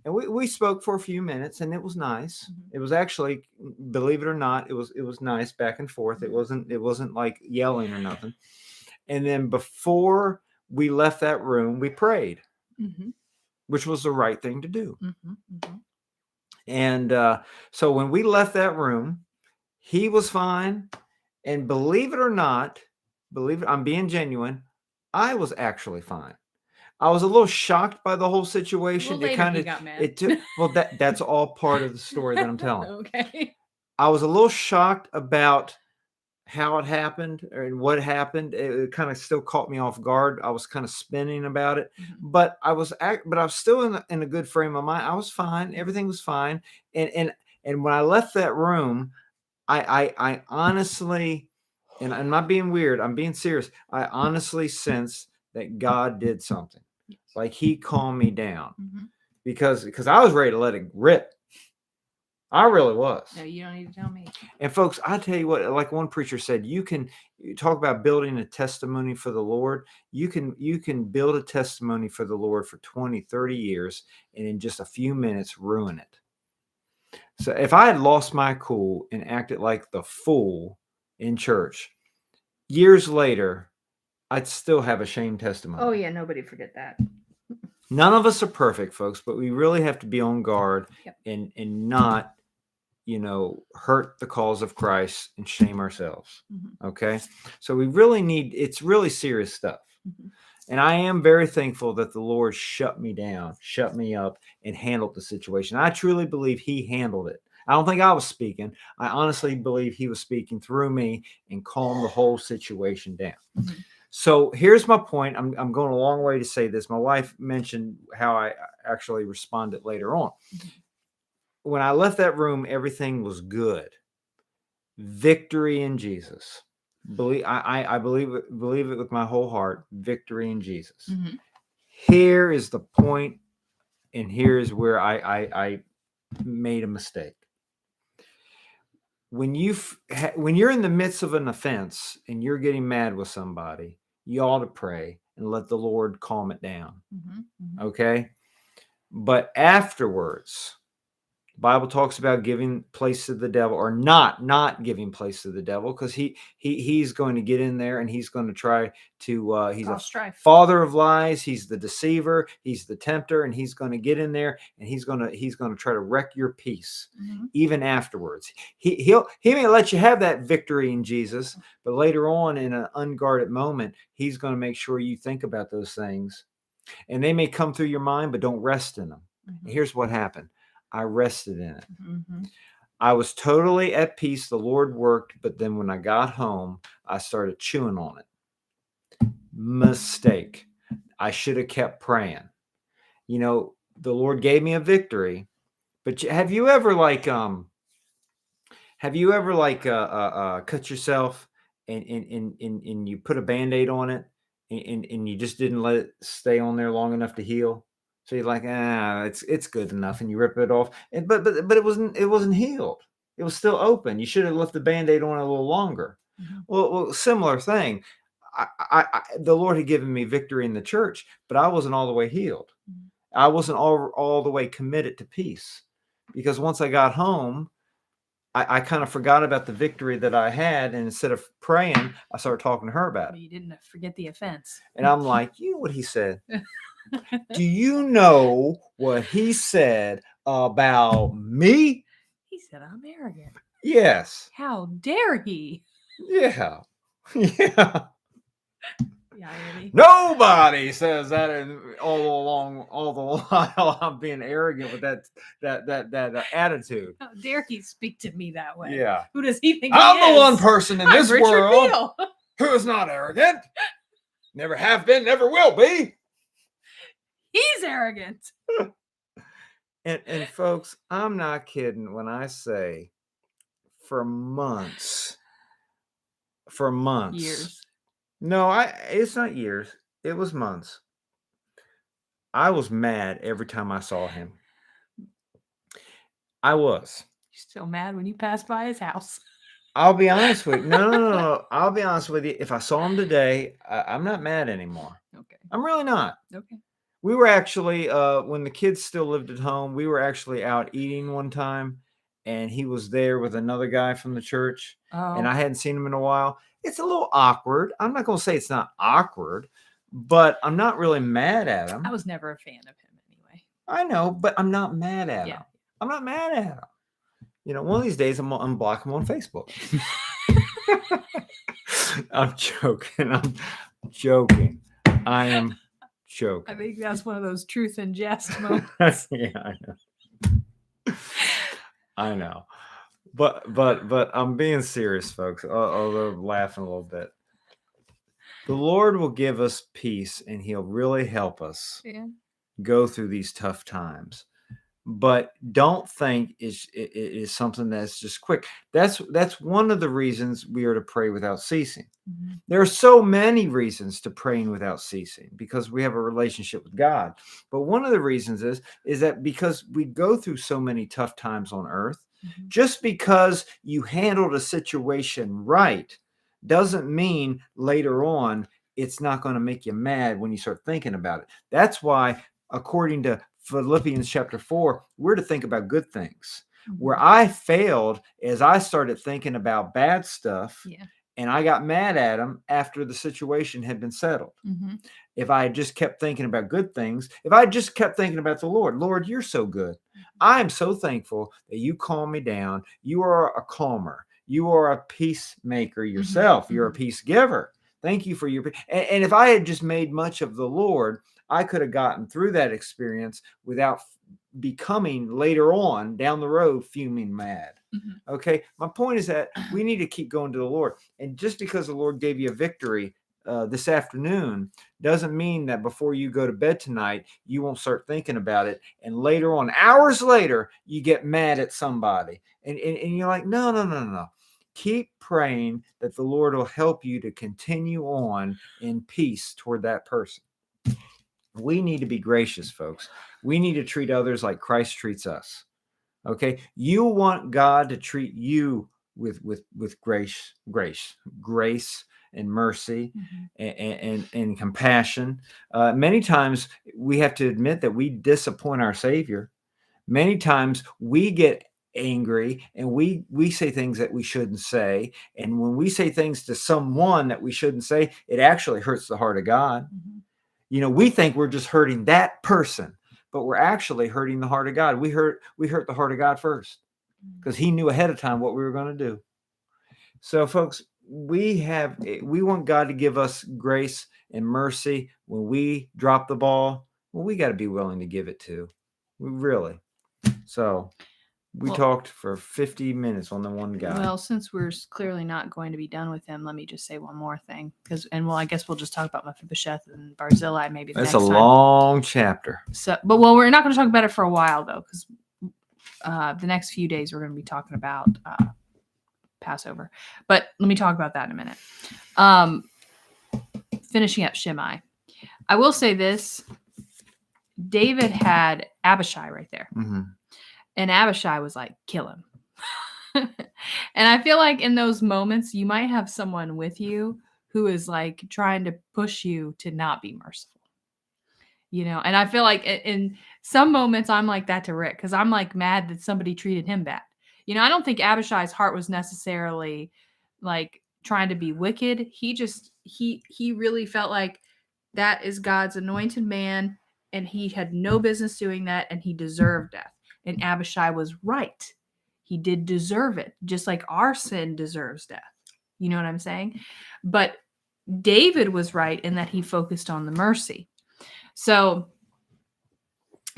And we spoke for a few minutes, and it was nice. It was actually, believe it or not, it was nice back and forth. It wasn't like yelling or nothing. And then before we left that room, we prayed, which was the right thing to do. And so when we left that room, he was fine, And believe it or not, believe it, I'm being genuine, I was actually fine. I was a little shocked by the whole situation. Well, later he got mad. It took, well, that's all part of the story that I'm telling. Okay. I was a little shocked about how it happened and what happened. It kind of still caught me off guard. I was kind of spinning about it, but I was still in a good frame of mind. I was fine. Everything was fine. And when I left that room, I honestly, and I'm not being weird, I'm being serious. I honestly sense that God did something. Like he calmed me down because I was ready to let it rip. I really was. No, you don't need to tell me. And folks, I tell you what, like one preacher said, you talk about building a testimony for the Lord. You can build a testimony for the Lord for 20, 30 years and in just a few minutes ruin it. So if I had lost my cool and acted like the fool in church, years later, I'd still have a shame testimony. Oh yeah, nobody forget that. None of us are perfect, folks, but we really have to be on guard and not, hurt the cause of Christ and shame ourselves. Okay. So we really it's really serious stuff. And I am very thankful that the Lord shut me down, shut me up, and handled the situation. I truly believe he handled it. I don't think I was speaking. I honestly believe he was speaking through me and calmed the whole situation down. So here's my point. I'm going a long way to say this. My wife mentioned how I actually responded later on. When I left that room, everything was good. Victory in Jesus. I believe it with my whole heart. Victory in Jesus. Here is the point, and here is where I made a mistake. When you're in the midst of an offense and you're getting mad with somebody, you ought to pray and let the Lord calm it down. Okay? But afterwards, the Bible talks about giving place to the devil, or not giving place to the devil, because he's going to get in there and he's going to try to he's a father of lies, he's the deceiver, he's the tempter, and he's going to get in there and he's going to try to wreck your peace even afterwards. He may let you have that victory in Jesus, but later on in an unguarded moment, he's going to make sure you think about those things, and they may come through your mind, but don't rest in them. Here's what happened. I rested in it. I was totally at peace. The Lord worked, but then when I got home, I started chewing on it. Mistake. I should have kept praying. The Lord gave me a victory, but have you ever cut yourself and you put a Band-Aid on it and you just didn't let it stay on there long enough to heal? So you're like, it's good enough, and you rip it off. But it wasn't healed. It was still open. You should have left the Band-Aid on a little longer. Well, similar thing. The Lord had given me victory in the church, but I wasn't all the way healed. I wasn't all the way committed to peace, because once I got home, I kind of forgot about the victory that I had, and instead of praying, I started talking to her about it. You didn't forget the offense. And I'm like, you know what he said? Do you know what he said about me? He said I'm arrogant. Yes. How dare he? Yeah. Really. Nobody says that all the while I'm being arrogant with that attitude. How dare he speak to me that way? Yeah. Who does he think I'm he is? the one person in this Richard world Beale. who is not arrogant. Never have been, never will be. He's arrogant. And folks, I'm not kidding when I say for months. Years. No, it's not years. It was months. I was mad every time I saw him. I was. You're still mad when you pass by his house. I'll be honest with you. No. I'll be honest with you. If I saw him today, I'm not mad anymore. Okay. I'm really not. Okay. We were actually, when the kids still lived at home, we were actually out eating one time, and he was there with another guy from the church, and I hadn't seen him in a while. It's a little awkward. I'm not going to say it's not awkward, but I'm not really mad at him. I was never a fan of him anyway. I know, but I'm not mad at him. I'm not mad at him. One of these days, I'm unblock him on Facebook. I'm joking. I'm joking. I am joking. I think that's one of those truth and jest moments. Yeah, I know. I know. But I'm being serious, folks. Although laughing a little bit. The Lord will give us peace, and He'll really help us Yeah. go through these tough times. But don't think it is something that's just quick. That's one of the reasons we are to pray without ceasing. Mhm. There are so many reasons to praying without ceasing because we have a relationship with God. But one of the reasons is that because we go through so many tough times on earth, Mhm. just because you handled a situation right doesn't mean later on it's not going to make you mad when you start thinking about it. That's why, according to Philippians chapter 4, we're to think about good things. Where Mhm. I failed is I started thinking about bad stuff, Yeah. and I got mad at him after the situation had been settled. Mhm. If I had just kept thinking about good things, if I just kept thinking about the Lord, you're so good. I am so thankful that you calm me down. You are a calmer. You are a peacemaker yourself. You're a peace giver. Thank you for your. And if I had just made much of the Lord, I could have gotten through that experience without becoming later on down the road fuming mad. Mhm. Okay. My point is that we need to keep going to the Lord. And just because the Lord gave you a victory this afternoon doesn't mean that before you go to bed tonight, you won't start thinking about it. And later on, hours later, you get mad at somebody. And you're like, no. Keep praying that the Lord will help you to continue on in peace toward that person. We need to be gracious, folks. We need to treat others like Christ treats us. Okay, you want God to treat you with grace, and mercy, Mhm. and compassion. Many times we have to admit that we disappoint our Savior. Many times we get angry and we say things that we shouldn't say. And when we say things to someone that we shouldn't say, it actually hurts the heart of God. Mhm. We think we're just hurting that person, but we're actually hurting the heart of God. We hurt the heart of God first because He knew ahead of time what we were going to do. So, folks, we want God to give us grace and mercy when we drop the ball. Well, we got to be willing to give it too. We really. So we talked for 50 minutes on the one guy. Well, since we're clearly not going to be done with him, let me just say one more thing. I guess we'll just talk about Mephibosheth and Barzillai maybe the That's next a time. long chapter. So, but we're not going to talk about it for a while though, because the next few days we're going to be talking about Passover. But let me talk about that in a minute. Finishing up Shimei, I will say this: David had Abishai right there, and Abishai was like, "Kill him." And I feel like in those moments, you might have someone with you who is like trying to push you to not be merciful. And I feel like in some moments I'm like that to Rick because I'm like mad that somebody treated him bad. I don't think Abishai's heart was necessarily like trying to be wicked. He really felt like that is God's anointed man and he had no business doing that and he deserved death. And Abishai was right. He did deserve it, just like our sin deserves death. You know what I'm saying? But David was right in that he focused on the mercy. So,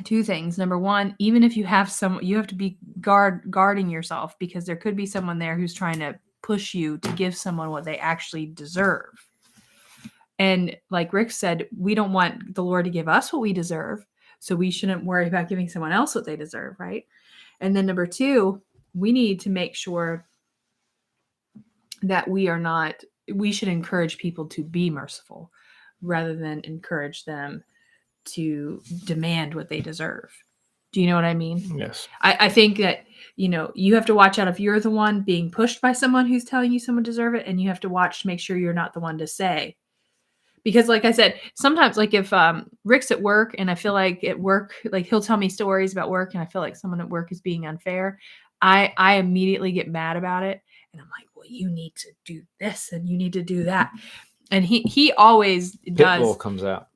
two things. Number one, even if you have you have to be guarding yourself because there could be someone there who's trying to push you to give someone what they actually deserve. And like Rick said, we don't want the Lord to give us what we deserve. So we shouldn't worry about giving someone else what they deserve, right? And then number two, we need to make sure that we should encourage people to be merciful rather than encourage them to demand what they deserve. Do you know what I mean? Yes. I think that, you have to watch out if you're the one being pushed by someone who's telling you someone deserve it. And you have to watch to make sure you're not the one to say. Because like I said, sometimes like if Rick's at work and I feel like at work, like he'll tell me stories about work and I feel like someone at work is being unfair, I immediately get mad about it. And I'm like, well, you need to do this and you need to do that. And he always does. Pitbull comes out.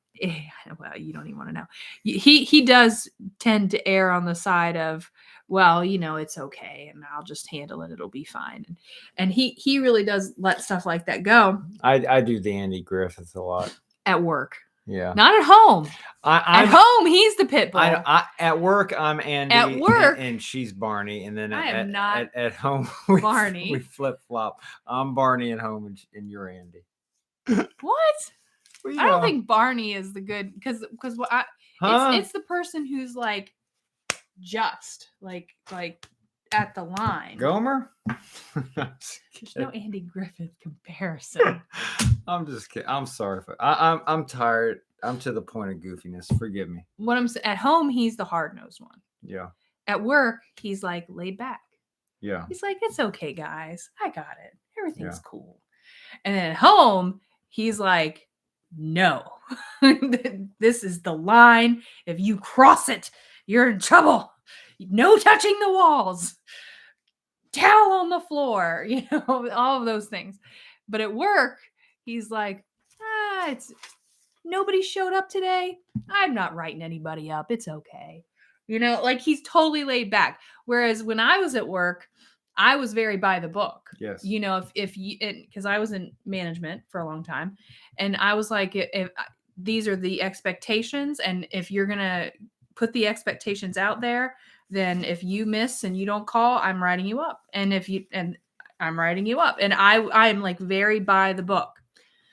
well, you don't even want to know. He does tend to err on the side of, well, it's okay, and I'll just handle it. It'll be fine. And he really does let stuff like that go. I do the Andy Griffith a lot At work. Yeah. Not at home. At home, he's the pit bull. At work, I'm Andy. At work, and she's Barney. And then I am not at home, Barney. We flip flop. I'm Barney at home, and you're Andy. What? Well, I don't think Barney is the good because it's the person who's like just like at the line. Gomer? There's no Andy Griffith comparison. I'm just kidding. I'm sorry. I'm tired. I'm to the point of goofiness. Forgive me. What I'm saying, at home, he's the hard-nosed one. Yeah. At work, he's like laid back. Yeah. He's like, it's okay, guys. I got it. Everything's cool. And then at home, he's like, no, this is the line. If you cross it, you're in trouble. No touching the walls. Towel on the floor. All of those things. But at work, he's like, it's nobody showed up today. I'm not writing anybody up. It's okay. Like he's totally laid back. Whereas when I was at work, I was very by the book. Yes. If you, because I was in management for a long time, and I was like, if these are the expectations, and if you're gonna put the expectations out there, then if you miss and you don't call, I'm writing you up. And I'm writing you up. And I'm like very by the book.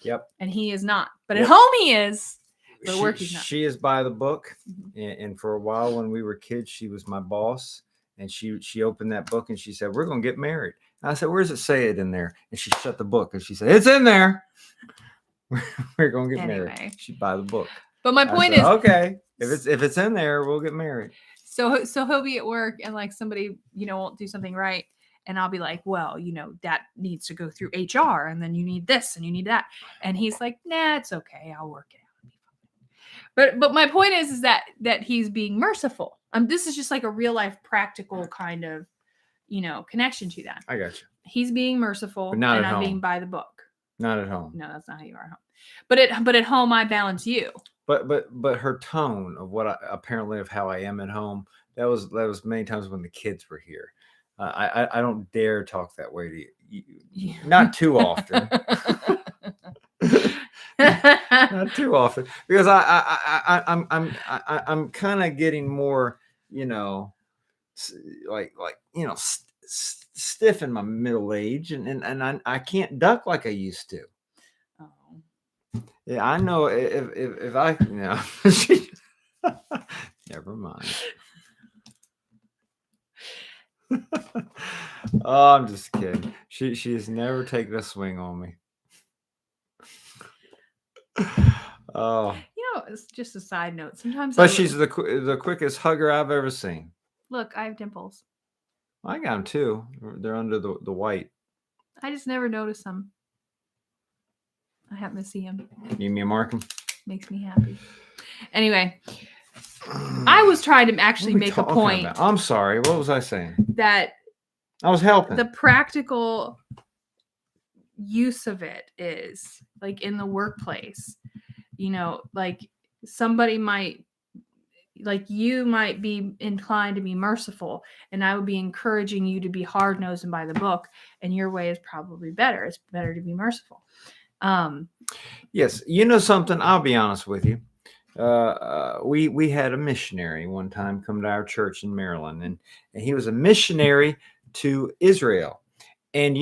Yep. And he is not. But at home he is. But at work he's not. She is by the book. Mm-hmm. And for a while when we were kids, she was my boss. And she opened that book and she said, we're going to get married. And I said, where does it say it in there? And she shut the book and she said, it's in there. We're going to get married. She's by the book. But my point is, okay, if it's in there, we'll get married. So he'll be at work and like somebody, won't do something right. And I'll be like, well, that needs to go through HR, and then you need this and you need that. And he's like, nah, it's okay. I'll work it out. But my point is that he's being merciful. This is just like a real life practical kind of, connection to that. I got you. He's being merciful, but not and at I'm home. being by the book. Not at home. No, that's not how you are at home. But at home, I balance you. But her tone of apparently of how I am at home, that was many times when the kids were here. I don't dare talk that way to you. Not too often. Not too often, because I'm kind of getting more, stiff in my middle age, and I can't duck like I used to. Oh. Yeah, I know if I never mind. Oh, I'm just kidding. She has never taken a swing on me. Oh. It's just a side note. Sometimes But she's the quickest hugger I've ever seen. Look, I have dimples. I got them too. They're under the white. I just never notice them. I happen to see them. Need me to mark them? Makes me happy. Anyway, I was trying to actually make a point. About? I'm sorry. What was I saying? That I was helping. The practical use of it is like in the workplace, like somebody might, like you might be inclined to be merciful, and I would be encouraging you to be hard-nosed and by the book, and your way is probably better. It's better to be merciful. Yes. Something, I'll be honest with you. We had a missionary one time come to our church in Maryland, and he was a missionary to Israel. And,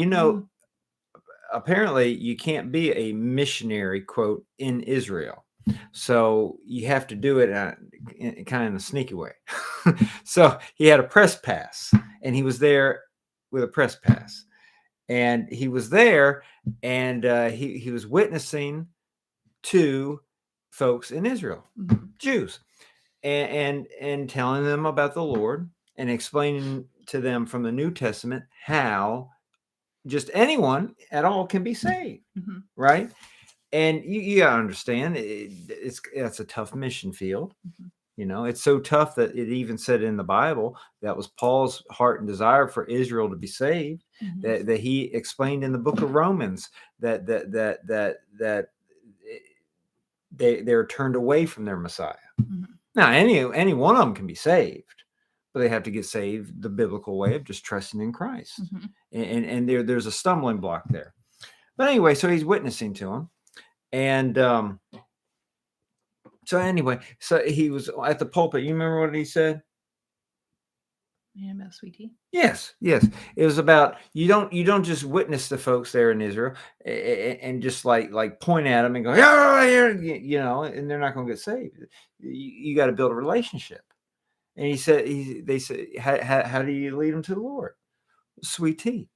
apparently you can't be a missionary, quote, in Israel. So you have to do it in kind of in a sneaky way. So he had a press pass, and he was there with a press pass, and he was there, and he was witnessing to folks in Israel, Jews, and telling them about the Lord and explaining to them from the New Testament how just anyone at all can be saved, right? And you gotta understand, it's a tough mission field. It's so tough that it even said in the Bible that was Paul's heart and desire for Israel to be saved. That he explained in the book of Romans that they're turned away from their Messiah. Mhm. Now, any one of them can be saved, but they have to get saved the biblical way of just trusting in Christ. Mhm. And there's a stumbling block there. But anyway, so he's witnessing to him, and so anyway, so he was at the pulpit. You remember what he said? Yeah, about sweet tea. Yes. It was about you don't just witness the folks there in Israel and just like point at them and go, yeah, you know, and they're not going to get saved. You got to build a relationship. And they said, how do you lead them to the Lord? Sweet tea.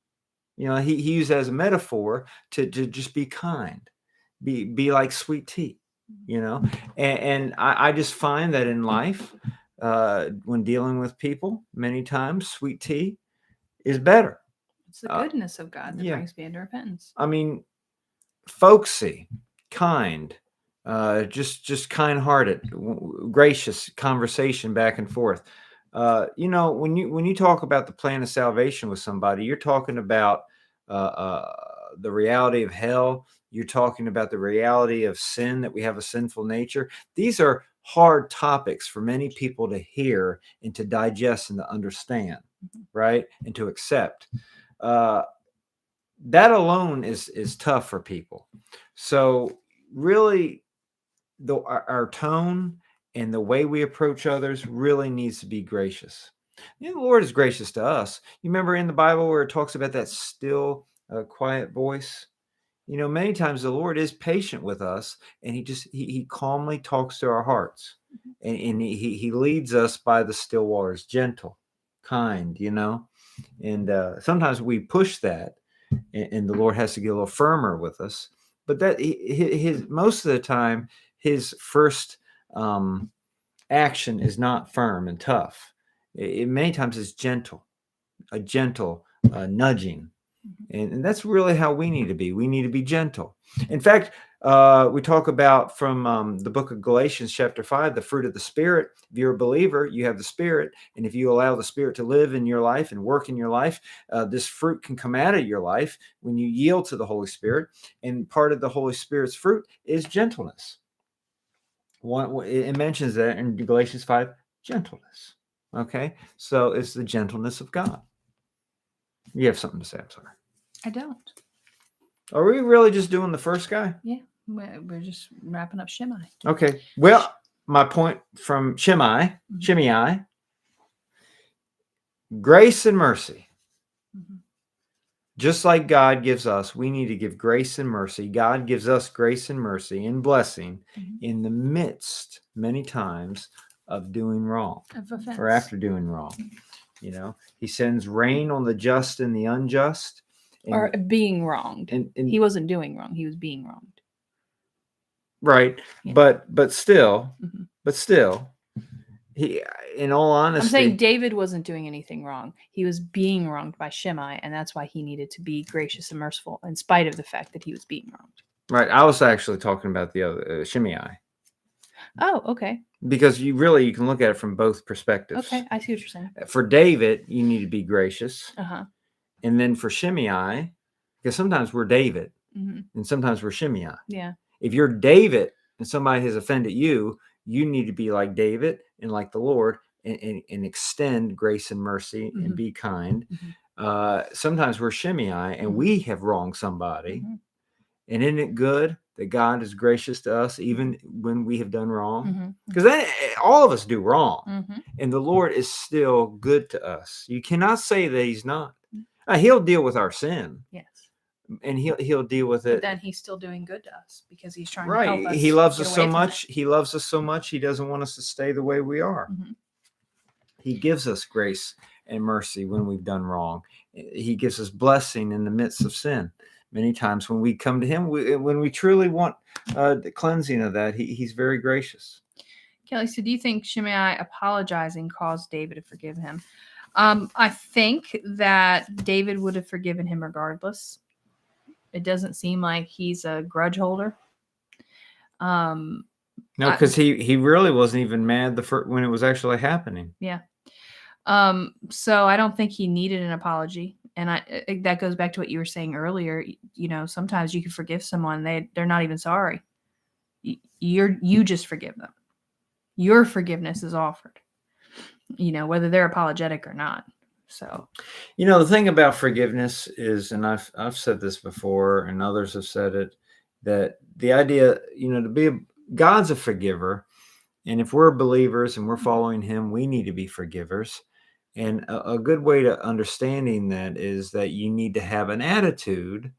You know, he used it as a metaphor to just be kind, be like sweet tea, you know. And I just find that in life, when dealing with people, many times sweet tea is better. It's the goodness of God that yeah. brings me into repentance. I mean, folksy, kind, just kind-hearted, gracious conversation back and forth. You know, when you talk about the plan of salvation with somebody, you're talking about the reality of hell. You're talking about the reality of sin, that we have a sinful nature. These are hard topics for many people to hear and to digest and to understand, right? And to accept. That alone is tough for people. So really, our tone and the way we approach others really needs to be gracious. The Lord is gracious to us. You remember in the Bible where it talks about that still, quiet voice? You know, many times the Lord is patient with us, and he calmly talks to our hearts, and he leads us by the still waters, gentle, kind, you know. And sometimes we push that, and the Lord has to get a little firmer with us. But that his most of the time, his first action is not firm and tough. It many times is gentle, a gentle nudging. And that's really how we need to be. We need to be gentle. In fact, we talk about from the book of Galatians, chapter 5, the fruit of the Spirit. If you're a believer, you have the Spirit. And if you allow the Spirit to live in your life and work in your life, this fruit can come out of your life when you yield to the Holy Spirit. And part of the Holy Spirit's fruit is gentleness. It mentions that in Galatians 5, gentleness. Okay? So it's the gentleness of God. You have something to say, I'm sorry. I don't. Are we really just doing the first guy? Yeah, we're just wrapping up Shimei. Okay. Well, my point from Shimei, grace and mercy. Mm-hmm. Just like God gives us, we need to give grace and mercy. God gives us grace and mercy and blessing in the midst, many times, of doing wrong or after doing wrong. You know, he sends rain on the just and the unjust. Or being wronged. And he wasn't doing wrong. He was being wronged. Right. Yeah. But still, he, in all honesty, I'm saying David wasn't doing anything wrong. He was being wronged by Shimei, and that's why he needed to be gracious and merciful in spite of the fact that he was being wronged. Right. I was actually talking about the other Shimei. Oh, okay. Because you can look at it from both perspectives. Okay, I see what you're saying. For David, you need to be gracious. Uh-huh. And then for Shimei, because sometimes we're David and sometimes we're Shimei. Yeah. If you're David and somebody has offended you, you need to be like David and like the Lord and extend grace and mercy and be kind. Sometimes we're Shimei and we have wronged somebody. And isn't it good that God is gracious to us even when we have done wrong? Because all of us do wrong. And the Lord is still good to us. You cannot say that he's not. He'll deal with our sin. Yes. And he'll deal with it. But then he's still doing good to us because he's trying to help us. He loves us so much. He loves us so much. He doesn't want us to stay the way we are. He gives us grace and mercy when we've done wrong. He gives us blessing in the midst of sin. Many times when we come to him, when we truly want the cleansing of that, he's very gracious. Kelly, so do you think Shimei apologizing caused David to forgive him? I think that David would have forgiven him regardless. It doesn't seem like he's a grudge holder. No, because he really wasn't even mad when it was actually happening. Yeah. So I don't think he needed an apology. And that goes back to what you were saying earlier. You know, sometimes you can forgive someone, they're not even sorry. You just forgive them. Your forgiveness is offered, whether they're apologetic or not. So, the thing about forgiveness is, and I've said this before, and others have said it, that the idea, God's a forgiver, and if we're believers and we're following Him, we need to be forgivers. And a good way to understanding that is that you need to have an attitude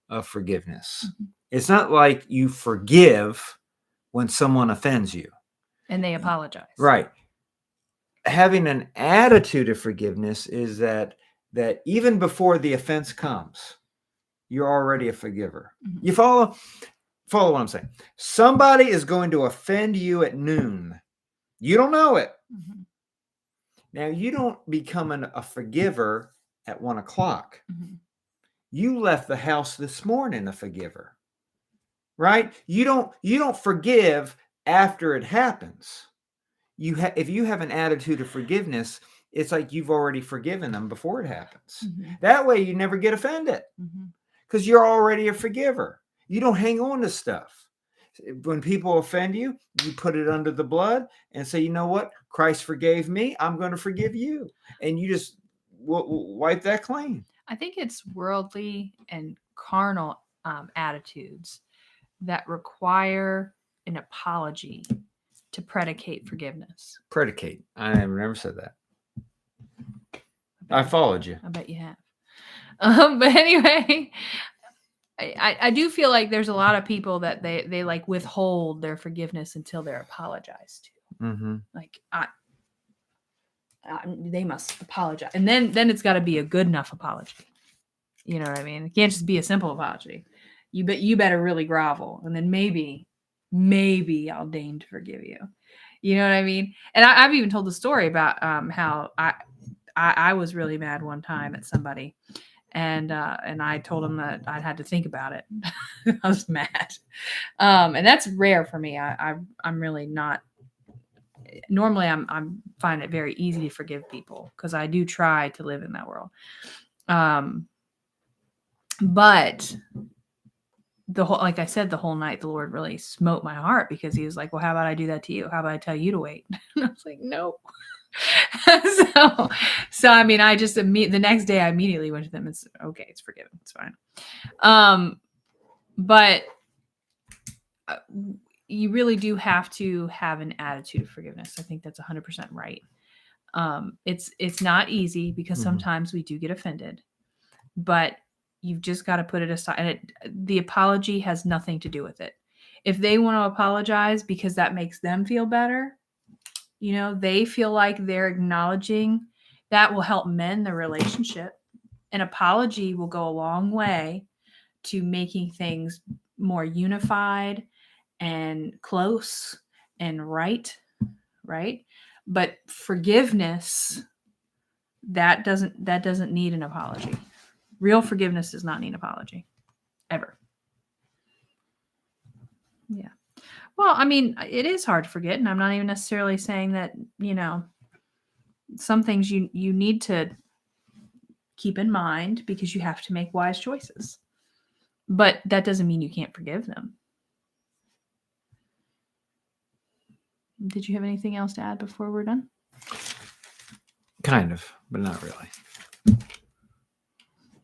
of forgiveness. It's not like you forgive when someone offends you and they apologize. Right. Having an attitude of forgiveness is that even before the offense comes, you're already a forgiver. You follow what I'm saying? Somebody is going to offend you at noon. You don't know it. Now, you don't become a forgiver at 1 o'clock. You left the house this morning a forgiver, right? You don't forgive after it happens. If you have an attitude of forgiveness, it's like you've already forgiven them before it happens. That way, you never get offended because you're already a forgiver. You don't hang on to stuff. When people offend you, you put it under the blood and say, you know what? Christ forgave me. I'm going to forgive you. And you just wipe that clean. I think it's worldly and carnal attitudes that require an apology to predicate forgiveness. Predicate. I have never said that. I followed you. I bet you have. But anyway, I do feel like there's a lot of people that they like withhold their forgiveness until they're apologized to. Like they must apologize, and then it's got to be a good enough apology. You know what I mean? It can't just be a simple apology. You better really grovel, and then maybe I'll deign to forgive you. You know what I mean? And I've even told the story about how I was really mad one time at somebody, and I told him that I had to think about it. I was mad, and that's rare for me. I'm really not. Normally, I'm find it very easy to forgive people because I do try to live in that world. But like I said, the whole night, the Lord really smote my heart because He was like, well, how about I do that to you? How about I tell you to wait? And I was like, no. so I mean, I just the next day I immediately went to them and said, okay, it's forgiven. It's fine. But you really do have to have an attitude of forgiveness. I think that's 100% right. It's not easy because sometimes we do get offended, but you've just got to put it aside. And the apology has nothing to do with it. If they want to apologize because that makes them feel better, they feel like they're acknowledging, that will help mend the relationship. An apology will go a long way to making things more unified and close and right. But forgiveness, that doesn't need an apology. Real forgiveness does not need an apology, ever. Yeah. Well, I mean, it is hard to forget, and I'm not even necessarily saying that, some things you need to keep in mind because you have to make wise choices. But that doesn't mean you can't forgive them. Did you have anything else to add before we're done? Kind of, but not really.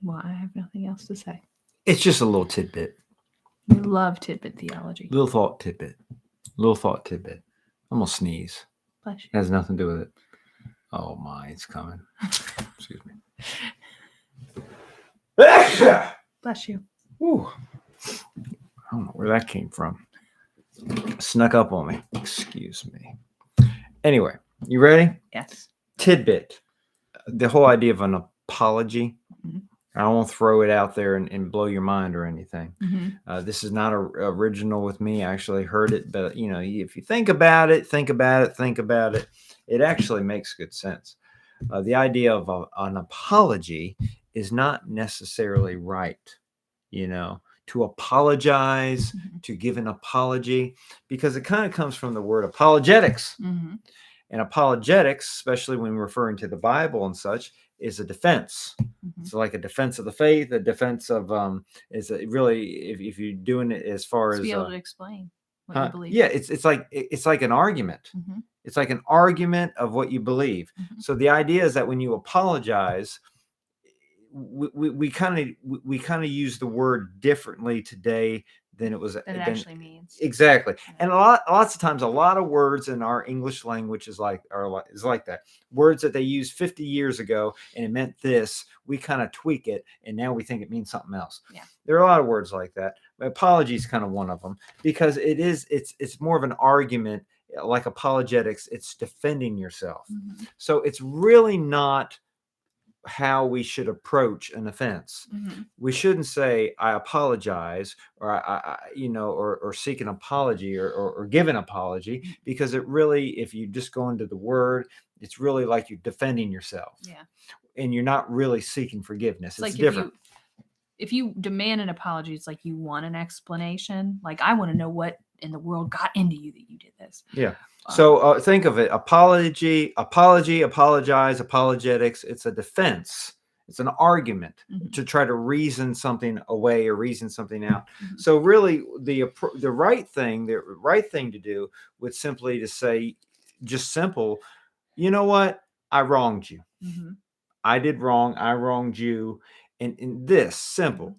Well, I have nothing else to say. It's just a little tidbit. We love tidbit theology. Little thought tidbit. I'm going to sneeze. Bless you. It has nothing to do with it. Oh my, it's coming. Excuse me. Bless you. Ooh. I don't know where that came from. Snuck up on me. Excuse me. Anyway, you ready? Yes. Tidbit. The whole idea of an apology. I don't want to throw it out there and blow your mind or anything. This is not original with me. I actually heard it, but if you think about it, it actually makes good sense. The idea of an apology is not necessarily right. To apologize, to give an apology, because it kind of comes from the word apologetics. And apologetics, especially when referring to the Bible and such, is a defense. It's like a defense of the faith, a defense of is really if you're doing it as far as be able to explain. what you believe. Yeah, it's like an argument. Mhm. It's like an argument of what you believe. Mhm. So the idea is that when you apologize, we kind of use the word differently today than it was That it actually means. exactly. Yeah. And lots of times, a lot of words in our English language is like that. Words that they used 50 years ago and it meant this, we kind of tweak it and now we think it means something else. Yeah. There are a lot of words like that. Apology is kind of one of them, because it's more of an argument, like apologetics. It's defending yourself. Mm-hmm. So it's really not how we should approach an offense. Mm-hmm. We shouldn't say I apologize, or or seek an apology, or give an apology, because it really, if you just go into the word, it's really like you're defending yourself. Yeah. And you're not really seeking forgiveness. It's like different. If you demand an apology, it's like you want an explanation. Like, I want to know what in the world got into you that you did this. Yeah. So think of it: apology, apologize, apologetics. It's a defense. It's an argument to try to reason something away or reason something out. Mm-hmm. So really, the right thing to do would simply to say, just simple, you know what? I wronged you. Mm-hmm. I did wrong. I wronged you. And in this simple,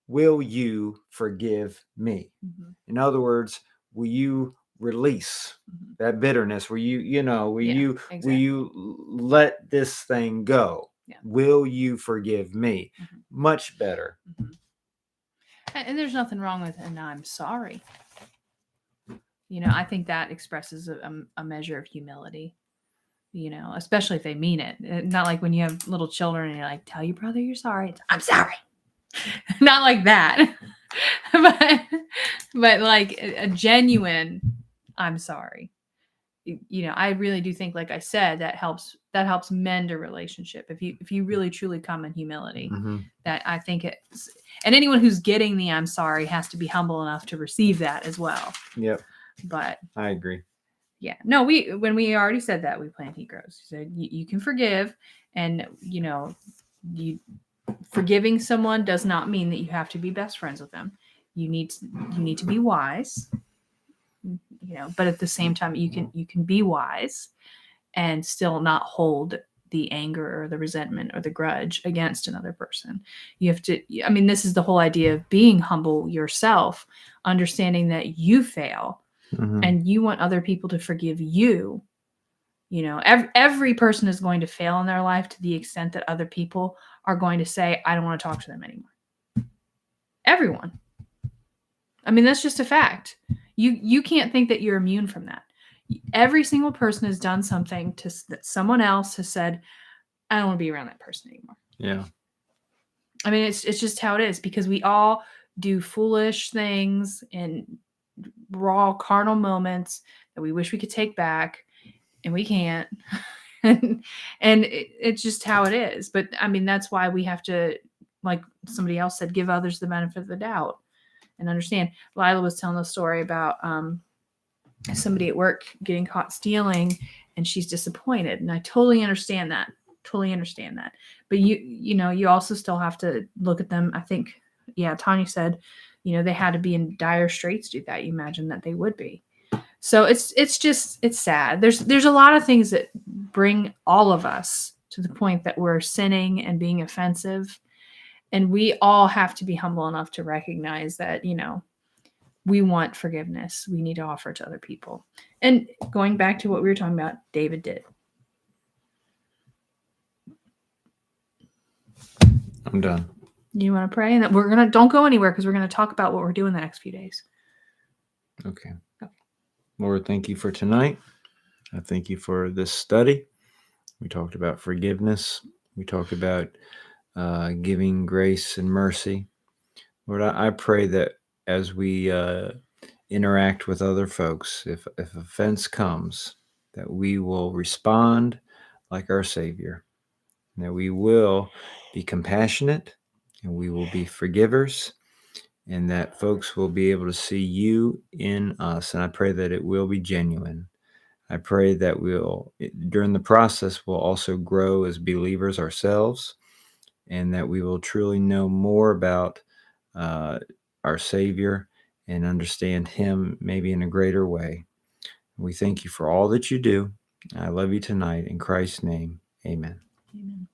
will you forgive me? Mm-hmm. In other words, will you release that bitterness? Will you let this thing go? Yeah. Will you forgive me? Mm-hmm. Much better. Mm-hmm. And there's nothing wrong with "and I'm sorry." I think that expresses a measure of humility. Especially if they mean it. Not like when you have little children and you're like, tell your brother you're sorry. I'm sorry. Not like that. but like a genuine I'm sorry. I really do think, like I said, that helps mend a relationship. If you really truly come in humility, mm-hmm. that I think it's, and anyone who's getting the I'm sorry has to be humble enough to receive that as well. Yep. But I agree. Yeah. No, when we already said that, we plant, he grows. So you can forgive, and you forgiving someone does not mean that you have to be best friends with them. You need to be wise. But at the same time, you can be wise and still not hold the anger or the resentment or the grudge against another person. You have to, this is the whole idea of being humble yourself, understanding that you fail. Mm-hmm. And you want other people to forgive you. Every person is going to fail in their life to the extent that other people are going to say, I don't want to talk to them anymore. Everyone. That's just a fact. You can't think that you're immune from that. Every single person has done something that someone else has said, I don't want to be around that person anymore. Yeah. It's just how it is, because we all do foolish things and raw carnal moments that we wish we could take back, and we can't. and it's just how it is. But that's why we have to, like somebody else said, give others the benefit of the doubt and understand. Lila was telling a story about somebody at work getting caught stealing, and she's disappointed, and I totally understand that. But you also still have to look at them. I think, Tanya said, they had to be in dire straits to do that. You imagine that they would be. So it's sad. There's a lot of things that bring all of us to the point that we're sinning and being offensive. And we all have to be humble enough to recognize that, we want forgiveness. We need to offer it to other people. And going back to what we were talking about, David did. I'm done. You want to pray? And don't go anywhere, because we're going to talk about what we're doing the next few days. Okay. Lord, thank you for tonight. I thank you for this study. We talked about forgiveness. We talked about giving grace and mercy. Lord, I pray that as we interact with other folks, if offense comes, that we will respond like our Savior, and that we will be compassionate, and we will be forgivers, and that folks will be able to see you in us. And I pray that it will be genuine. I pray that during the process, we'll also grow as believers ourselves, and that we will truly know more about our Savior, and understand him maybe in a greater way. We thank you for all that you do. I love you tonight. In Christ's name, amen. Amen.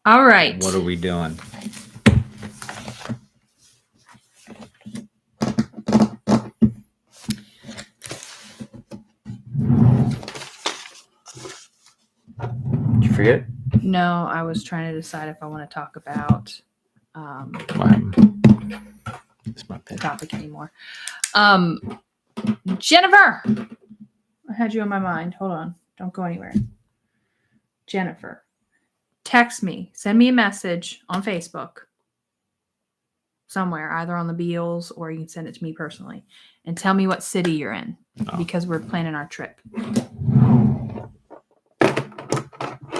All right. What are we doing? Did you forget? No, I was trying to decide if I want to talk about It's my the pen. topic anymore. Jennifer, I had you on my mind. Hold on. Don't go anywhere. Jennifer, text me. Send me a message on Facebook somewhere, either on the Beals or you can send it to me personally, and tell me what city you're in because we're planning our trip.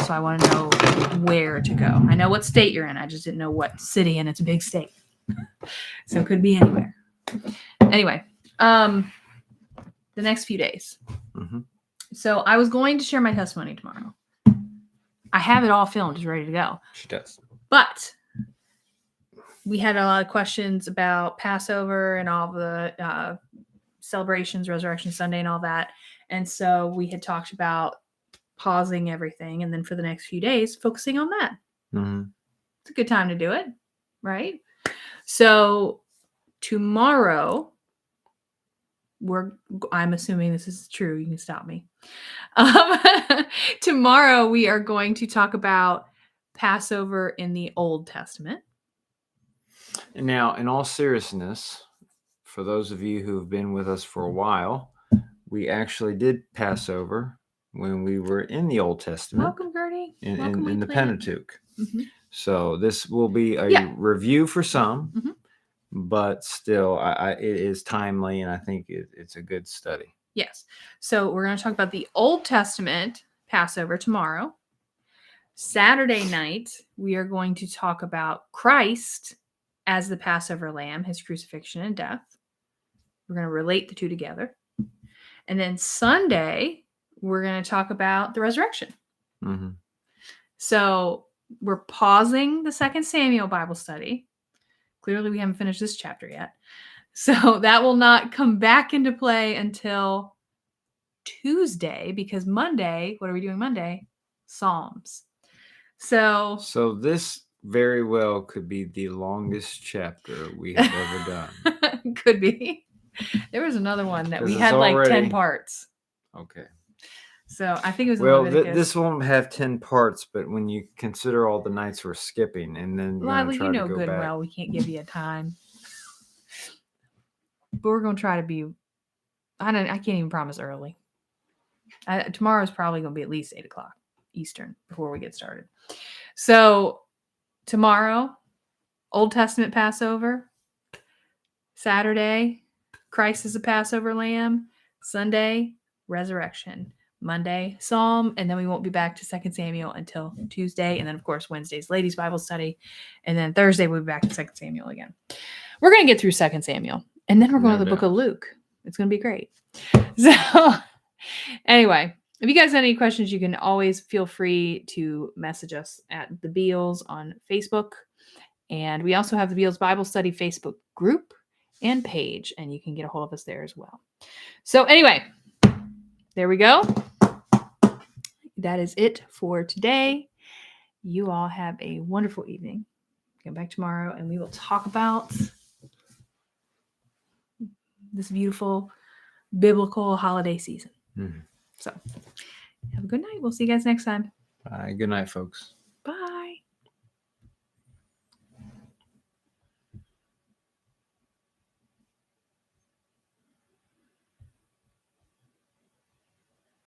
So I want to know where to go. I know what state you're in. I just didn't know what city, and it's a big state. So it could be anywhere. Anyway, the next few days. Mm-hmm. So I was going to share my testimony tomorrow. I have it all filmed, just ready to go. She does. But we had a lot of questions about Passover and all the celebrations, Resurrection Sunday and all that. And so we had talked about pausing everything, and then for the next few days, focusing on that. Mm-hmm. It's a good time to do it, right? So tomorrow, I'm assuming this is true. You can stop me. Tomorrow, we are going to talk about Passover in the Old Testament. And now, in all seriousness, for those of you who have been with us for a while, we actually did Passover when we were in the Old Testament. Welcome, Gertie. Welcome, in the Planet. Pentateuch. Mm-hmm. So this will be a review for some, but still, it is timely, and I think it's a good study. Yes. So we're going to talk about the Old Testament Passover tomorrow. Saturday night, we are going to talk about Christ as the Passover lamb, his crucifixion and death. We're going to relate the two together. And then Sunday, we're going to talk about the resurrection. Mm-hmm. So we're pausing the 2 Samuel Bible study. Clearly, we haven't finished this chapter yet. So that will not come back into play until Tuesday, because Monday, what are we doing Monday? Psalms. So this very well could be the longest chapter we have ever done. Could be. There was another one that we 'Cause had it's like 10 already- parts. Okay. So I think it was Well, Leviticus. this won't have 10 parts, but when you consider all the nights we're skipping, and then you're Lila, gonna try you know to go good and back. well we can't give you a time. But we're going to try to be, I can't even promise early. Tomorrow's probably going to be at least 8 o'clock Eastern before we get started. So tomorrow, Old Testament Passover. Saturday, Christ is a Passover lamb. Sunday, resurrection. Monday, Psalm. And then we won't be back to 2 Samuel until Tuesday. And then, of course, Wednesday's Ladies Bible Study. And then Thursday, we'll be back to 2 Samuel again. We're going to get through 2 Samuel. And then we're going to the book of Luke. It's going to be great. So anyway, if you guys have any questions, you can always feel free to message us at the Beals on Facebook. And we also have the Beals Bible Study Facebook group and page, and you can get a hold of us there as well. So anyway, there we go. That is it for today. You all have a wonderful evening. Come back tomorrow, and we will talk about this beautiful biblical holiday season. Mm-hmm. So have a good night. We'll see you guys next time. Bye. Good night, folks.